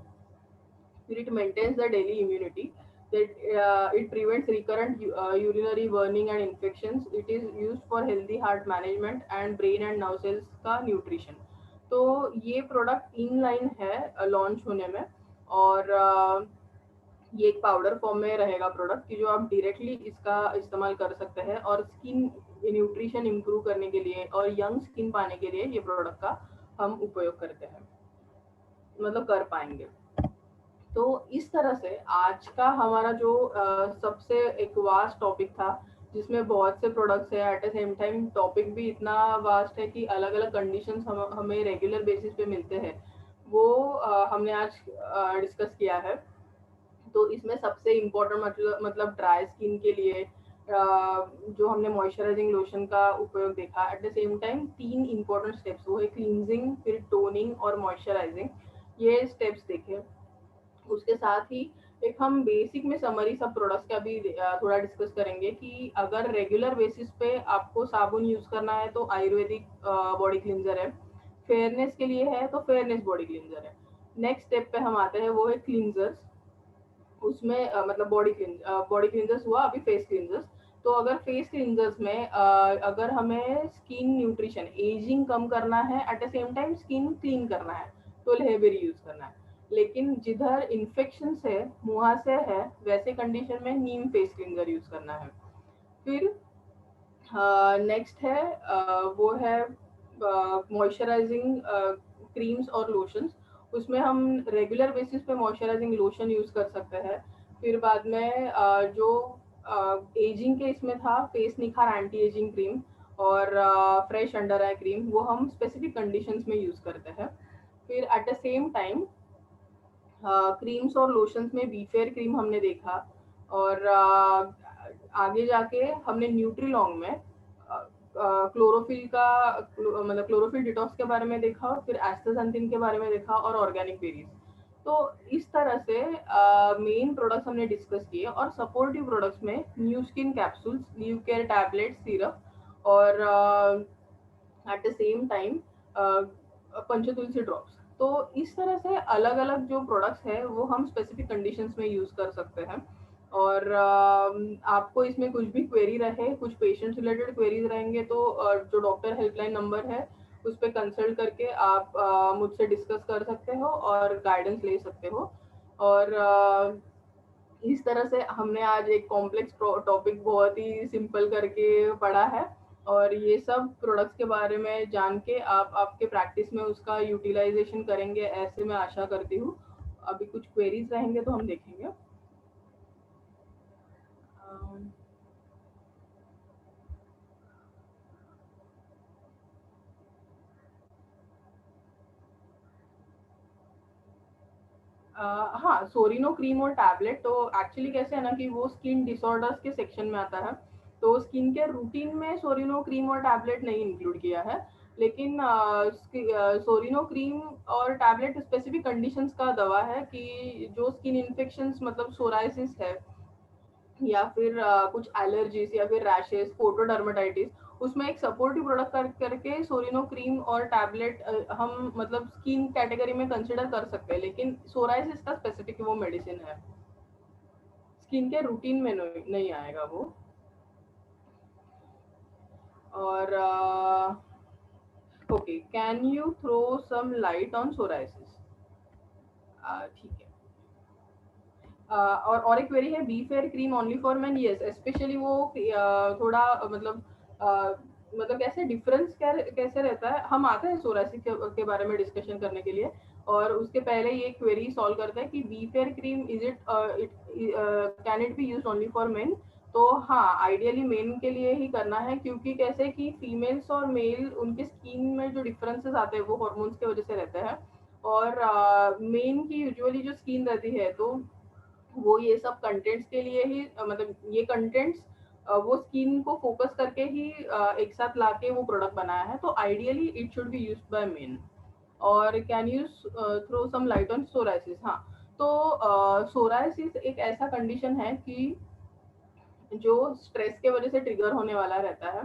फिर it maintains the daily immunity, it prevents recurrent urinary burning and infections, it is used for healthy heart management and brain and nerve cells का nutrition। तो ये product in line है launch होने में। और ये एक पाउडर फॉर्म में रहेगा प्रोडक्ट कि जो आप डायरेक्टली इसका इस्तेमाल कर सकते हैं, और स्किन न्यूट्रिशन इम्प्रूव करने के लिए और यंग स्किन पाने के लिए ये प्रोडक्ट का हम उपयोग करते हैं, मतलब कर पाएंगे। तो इस तरह से आज का हमारा जो सबसे एक वास्ट टॉपिक था, जिसमें बहुत से प्रोडक्ट्स है, at the same time topic भी इतना वास्ट है कि अलग अलग कंडीशंस हमें रेगुलर बेसिस पे मिलते हैं, वो हमने आज डिस्कस किया है। तो इसमें सबसे इम्पोर्टेंट मतलब ड्राई स्किन के लिए जो हमने मॉइस्चराइजिंग लोशन का उपयोग देखा। Eight the same time 3 important steps, वो है क्लींजिंग, फिर टोनिंग और मॉइस्चराइजिंग, ये स्टेप्स देखे। उसके साथ ही एक हम बेसिक में समरी सब प्रोडक्ट्स का भी थोड़ा डिस्कस करेंगे कि अगर रेगुलर बेसिस पे आपको साबुन यूज करना है तो आयुर्वेदिक बॉडी क्लींजर है, फेयरनेस के लिए है तो फेयरनेस बॉडी क्लींजर है। नेक्स्ट स्टेप पे हम आते हैं, वो है क्लींजर्स। उसमें मतलब बॉडी क्लींजर्स हुआ, अभी फेस क्लींजर्स। तो अगर फेस क्लींजर्स में अगर हमें स्किन न्यूट्रिशन, एजिंग कम करना है, at the same time skin clean करना है, तो लेहेबेरी यूज करना है। लेकिन जिधर इन्फेक्शन है, मुहासे है, वैसे कंडीशन में नीम फेस क्लींजर यूज करना है। फिर नेक्स्ट है वो है मॉइस्चराइजिंग क्रीम्स और लोशंस। उसमें हम रेगुलर बेसिस पे मॉइस्चराइजिंग लोशन यूज कर सकते हैं। फिर बाद में जो एजिंग के इसमें था, फेस निखार एंटी एजिंग क्रीम और फ्रेश अंडर आई क्रीम, वो हम स्पेसिफिक कंडीशंस में यूज करते हैं। फिर eight the same time creams और लोशंस में बीफेयर क्रीम हमने देखा। और आगे जाके हमने न्यूट्रीलॉन्ग में क्लोरोफिल का मतलब क्लोरोफिल डिटॉक्स के बारे में देखा, फिर एस्टाक्सांथिन के बारे में देखा और ऑर्गेनिक बेरीज। तो इस तरह से मेन प्रोडक्ट्स हमने डिस्कस किए। और सपोर्टिव प्रोडक्ट्स में new skin capsules, Liv Care tablet, syrup और at the same time Panchtulsi drops. तो इस तरह से अलग अलग जो प्रोडक्ट्स है वो हम स्पेसिफिक कंडीशंस में यूज कर सकते हैं। और आपको इसमें कुछ भी क्वेरी रहे, कुछ पेशेंट रिलेटेड क्वेरीज रहेंगे, तो जो डॉक्टर हेल्पलाइन नंबर है उस पर कंसल्ट करके आप मुझसे डिस्कस कर सकते हो और गाइडेंस ले सकते हो। और इस तरह से हमने आज एक कॉम्प्लेक्स टॉपिक बहुत ही सिंपल करके पढ़ा है। और ये सब प्रोडक्ट्स के बारे में जान के आप आपके प्रैक्टिस में उसका यूटिलाइजेशन करेंगे, ऐसे मैं आशा करती हूँ। अभी कुछ क्वेरीज रहेंगे तो हम देखेंगे। अम, हाँ, सोरिनो क्रीम और टैबलेट तो एक्चुअली कैसे है ना कि वो स्किन डिसऑर्डर्स के सेक्शन में आता है। तो स्किन केयर रूटीन में सोरिनो क्रीम और टैबलेट नहीं इंक्लूड किया है। लेकिन सोरिनो क्रीम और टैबलेट स्पेसिफिक कंडीशंस का दवा है कि जो स्किन इन्फेक्शंस मतलब सोराइसिस है, या फिर कुछ एलर्जीज या फिर रैशेस, फोटोडर्मेटाइटिस, उसमें एक सपोर्टिव प्रोडक्ट करके सोरिनो क्रीम और टैबलेट हम मतलब स्किन कैटेगरी में कंसिडर कर सकते हैं। लेकिन सोराइसिस का स्पेसिफिक वो मेडिसिन है, स्किन के रूटीन में नहीं आएगा वो। और okay, can you throw some light on psoriasis? ठीक है। और एक क्वेरी है, be fair cream only for men? Yes, specially वो थोड़ा मतलब कैसे डिफरेंस कैसे रहता है, हम आते हैं सोरासिस के बारे में डिस्कशन करने के लिए। और उसके पहले ये क्वेरी सॉल्व करते हैं कि B fair cream is it can it be use only for main? तो हाँ, आइडियली मेन के लिए ही करना है, क्योंकि कैसे कि फीमेल्स और मेल उनके स्किन में जो डिफरेंसेस आते हैं वो हॉर्मोन्स की वजह से रहते हैं। और मेन की यूजुअली जो स्किन रहती है, तो वो ये सब कंटेंट्स के लिए ही मतलब ये कंटेंट्स वो स्किन को फोकस करके ही एक साथ लाके वो प्रोडक्ट बनाया है। तो ideally it should be used by men. और can you throw some light on psoriasis? हाँ, तो सोराइसिस एक ऐसा कंडीशन है कि जो स्ट्रेस के वजह से ट्रिगर होने वाला रहता है।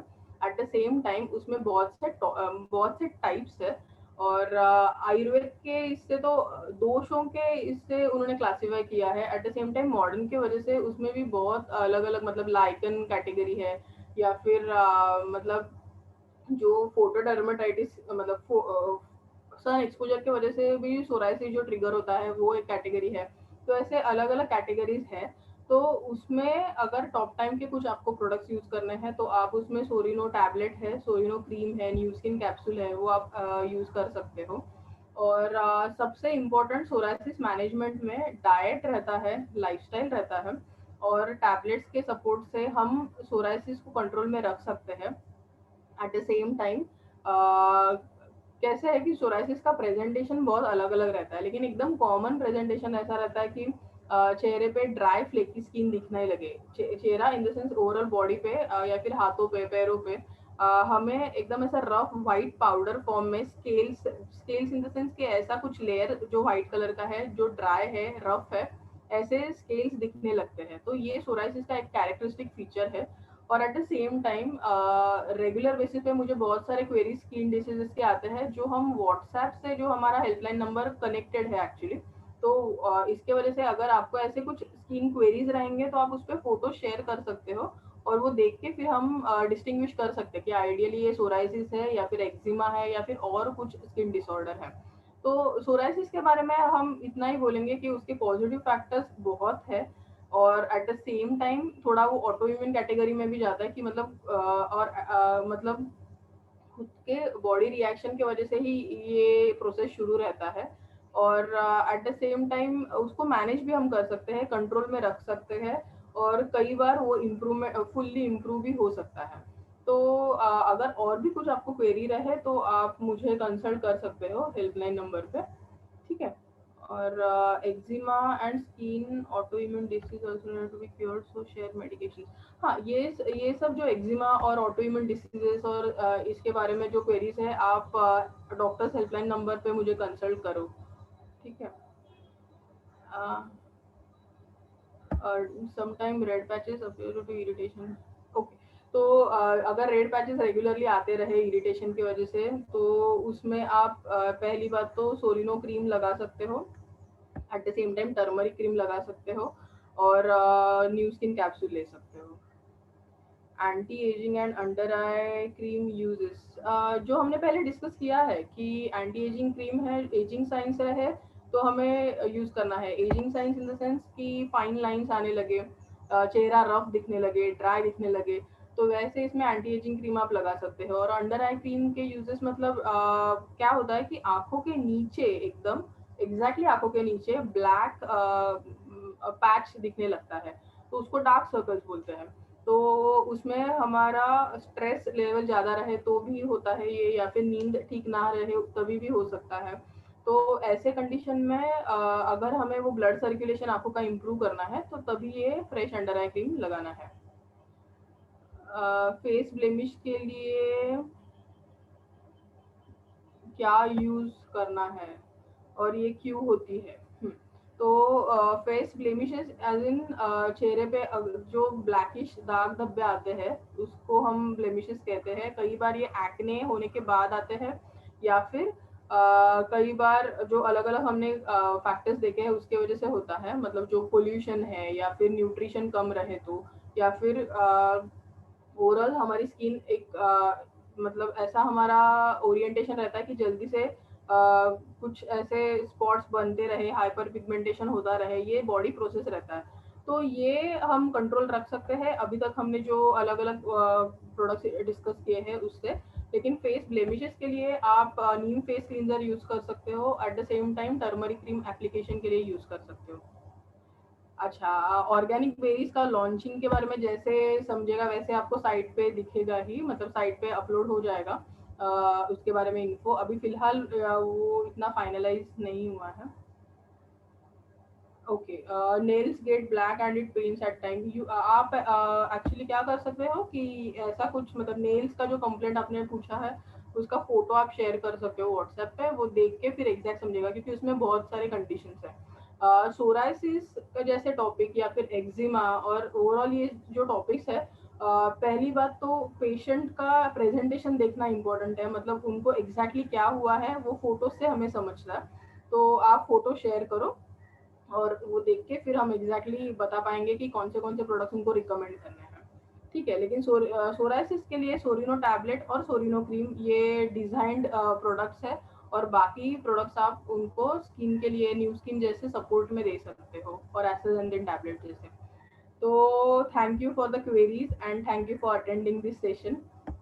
एट द सेम टाइम उसमें बहुत से टाइप्स है। और आयुर्वेद के इससे तो दोषों के इससे उन्होंने क्लासिफाई किया है। At the same time modern की वजह से उसमें भी बहुत अलग अलग मतलब लाइकन कैटेगरी है, या फिर मतलब जो फोटोडर्मेटाइटिस मतलब सन एक्सपोजर की वजह से भी सोराइसिस जो ट्रिगर होता है वो एक कैटेगरी है। तो ऐसे अलग अलग कैटेगरीज है। तो उसमें अगर टॉप टाइम के कुछ आपको प्रोडक्ट्स यूज करने हैं तो आप उसमें सोरिनो टैबलेट है, सोरिनो क्रीम है, न्यू स्किन कैप्सूल है, वो आप यूज कर सकते हो। और सबसे इम्पोर्टेंट सोराइसिस मैनेजमेंट में डाइट रहता है, लाइफस्टाइल रहता है। और टैबलेट्स के सपोर्ट से हम सोराइसिस को कंट्रोल में रख सकते हैं। एट द सेम टाइम कैसे है कि सोराइसिस का प्रेजेंटेशन बहुत अलग-अलग रहता है, लेकिन एकदम कॉमन प्रेजेंटेशन ऐसा रहता है कि चेहरे पे ड्राई फ्लेकी स्किन दिखने लगे। चेहरा इन द सेंस ओवरऑल बॉडी पे या फिर हाथों पे, पैरों पे हमें एकदम ऐसा रफ व्हाइट पाउडर फॉर्म में scales scales in the sense कि ऐसा कुछ लेयर जो व्हाइट कलर का है, जो ड्राई है, रफ है, ऐसे स्केल्स दिखने लगते हैं। तो ये सोराइसिस का एक कैरेक्टरिस्टिक फीचर है। और at the same time regular basis पे मुझे बहुत सारे क्वेरीज स्किन डिसीजेस के आते हैं, जो हम व्हाट्सएप से, जो हमारा हेल्पलाइन नंबर कनेक्टेड है एक्चुअली। तो इसके वजह से अगर आपको ऐसे कुछ स्किन क्वेरीज रहेंगे तो आप उस पर फोटो शेयर कर सकते हो, और वो देख के फिर हम डिस्टिंग्विश कर सकते हैं कि आइडियली ये सोराइसिस है या फिर एक्जिमा है या फिर और कुछ स्किन डिसऑर्डर है। तो सोराइसिस के बारे में हम इतना ही बोलेंगे कि उसके पॉजिटिव फैक्टर्स बहुत है, और एट द सेम टाइम थोड़ा वो ऑटो इम्यून कैटेगरी में भी जाता है कि मतलब मतलब खुद के बॉडी रिएक्शन की वजह से ही ये प्रोसेस शुरू रहता है। और एट द सेम टाइम उसको मैनेज भी हम कर सकते हैं, कंट्रोल में रख सकते हैं, और कई बार वो इम्प्रूवमेंट फुल्ली इम्प्रूव भी हो सकता है। तो अगर और भी कुछ आपको क्वेरी रहे तो आप मुझे कंसल्ट कर सकते हो हेल्पलाइन नंबर पे, ठीक है। और eczema and skin auto immune disease also need to be cured, so share medication. हाँ, ये सब जो एक्जिमा और ऑटो इम्यून डिसीजेस और इसके बारे में जो क्वेरीज है, आप डॉक्टर्स हेल्पलाइन नंबर पे मुझे कंसल्ट करो, ठीक है। Sometime red patches appear to irritation. Okay. तो अगर रेड पैचेस रेगुलरली आते रहे इरिटेशन की वजह से, तो उसमें आप पहली बात तो सोरिनो क्रीम लगा सकते हो, eight the same time turmeric cream लगा सकते हो, और न्यू स्किन कैप्सूल ले सकते हो। Anti ageing and under eye cream uses, जो हमने पहले डिस्कस किया है कि एंटी एजिंग क्रीम है, एजिंग साइंस है, तो हमें यूज करना है। Ageing science in the sense कि फाइन लाइंस आने लगे, चेहरा रफ दिखने लगे, ड्राई दिखने लगे, तो वैसे इसमें एंटी एजिंग क्रीम आप लगा सकते हो। और अंडर आई क्रीम के यूजेस मतलब क्या होता है कि आंखों के नीचे एकदम एग्जैक्टली आंखों के नीचे ब्लैक पैच दिखने लगता है, तो उसको डार्क सर्कल्स बोलते हैं। तो उसमें हमारा स्ट्रेस लेवल ज़्यादा रहे तो भी होता है ये, या फिर नींद ठीक ना रहे तभी भी हो सकता है। तो ऐसे कंडीशन में अगर हमें वो ब्लड सर्कुलेशन आंखों का इम्प्रूव करना है, तो तभी ये फ्रेश अंडर आई क्रीम लगाना है। फेस ब्लेमिश के लिए क्या यूज करना है और ये क्यों होती है? तो फेस ब्लेमिशेस एज इन चेहरे पे जो ब्लैकिश दाग धब्बे आते हैं, उसको हम ब्लेमिशेस कहते हैं। कई बार ये एक्ने होने के बाद आते हैं, या फिर कई बार जो अलग अलग हमने फैक्टर्स देखे हैं उसके वजह से होता है, मतलब जो पोल्यूशन है या फिर न्यूट्रिशन कम रहे तो, या फिर ओवरऑल हमारी स्किन एक मतलब ऐसा हमारा ओरिएंटेशन रहता है कि जल्दी से कुछ ऐसे स्पॉट्स बनते रहे, हाइपर पिगमेंटेशन होता रहे, ये बॉडी प्रोसेस रहता है। तो ये हम कंट्रोल रख सकते हैं अभी तक हमने जो अलग अलग प्रोडक्ट्स डिस्कस किए हैं उससे। लेकिन फेस ब्लेमिशेस के लिए आप नीम फेस क्लींजर यूज कर सकते हो, eight the same time turmeric cream application के लिए यूज कर सकते हो। अच्छा, ऑर्गेनिक बेरीज का लॉन्चिंग के बारे में जैसे समझेगा वैसे आपको साइट पे दिखेगा ही, मतलब साइट पे अपलोड हो जाएगा उसके बारे में इन्फो। अभी फिलहाल वो इतना फाइनलाइज नहीं हुआ है। Okay. Nails get black and it pains at time. You आप एक्चुअली क्या कर सकते हो कि ऐसा कुछ मतलब नेल्स का जो कंप्लेंट आपने पूछा है उसका फोटो आप शेयर कर सकते हो व्हाट्सएप पे, वो देख के फिर एग्जैक्ट समझेगा, क्योंकि उसमें बहुत सारे कंडीशंस है। सोराइसिस का जैसे टॉपिक या फिर एक्जिमा और ओवरऑल ये जो टॉपिक्स है, पहली बात तो पेशेंट का प्रेजेंटेशन देखना इम्पोर्टेंट है, मतलब उनको एग्जैक्टली क्या हुआ है वो फोटो से हमें समझना है। तो आप फोटो शेयर करो, और वो देख के फिर हम एग्जैक्टली बता पाएंगे कि कौन से प्रोडक्ट्स उनको रिकमेंड करने हैं, ठीक है। लेकिन सोराइसिस के लिए सोरिनो टैबलेट और सोरिनो क्रीम ये डिजाइंड प्रोडक्ट्स है, और बाकी प्रोडक्ट्स आप उनको स्किन के लिए न्यू स्किन जैसे सपोर्ट में दे सकते हो, और एस्ट्राजेनेटिन टैबलेट जैसे। तो thank you for the queries and thank you for attending this session.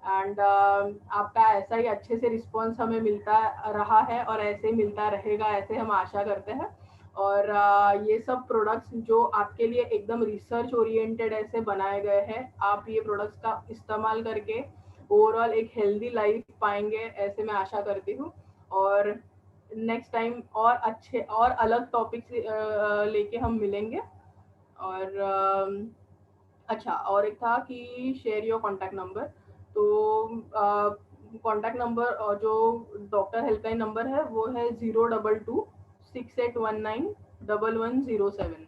And आपका ऐसा ही अच्छे से रिस्पॉन्स हमें मिलता रहा है और ऐसे ही मिलता रहेगा, ऐसे हम आशा करते हैं। और ये सब प्रोडक्ट्स जो आपके लिए एकदम रिसर्च ओरिएंटेड ऐसे बनाए गए हैं, आप ये प्रोडक्ट्स का इस्तेमाल करके ओवरऑल एक हेल्दी लाइफ पाएंगे, ऐसे मैं आशा करती हूँ। और नेक्स्ट टाइम और अच्छे और अलग टॉपिक लेके हम मिलेंगे। और अच्छा, और एक था कि शेयर योर कॉन्टैक्ट नंबर। तो कॉन्टैक्ट नंबर जो डॉक्टर हेल्पलाइन नंबर है वो है 02268191107।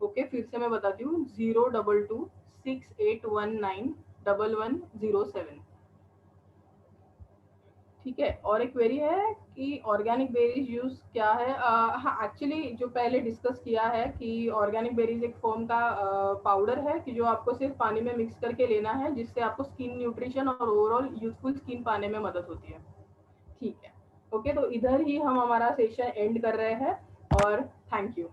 ओके, फिर से मैं बताती हूँ, 02268191107। ठीक है। और एक क्वेरी है कि ऑर्गेनिक बेरीज यूज क्या है। हाँ, एक्चुअली जो पहले डिस्कस किया है कि ऑर्गेनिक बेरीज एक फॉर्म का पाउडर है कि जो आपको सिर्फ पानी में मिक्स करके लेना है, जिससे आपको स्किन न्यूट्रिशन और ओवरऑल यूजफुल स्किन पाने में मदद होती है। ठीक है। ओके, तो इधर ही हम हमारा सेशन एंड कर रहे हैं और थैंक यू।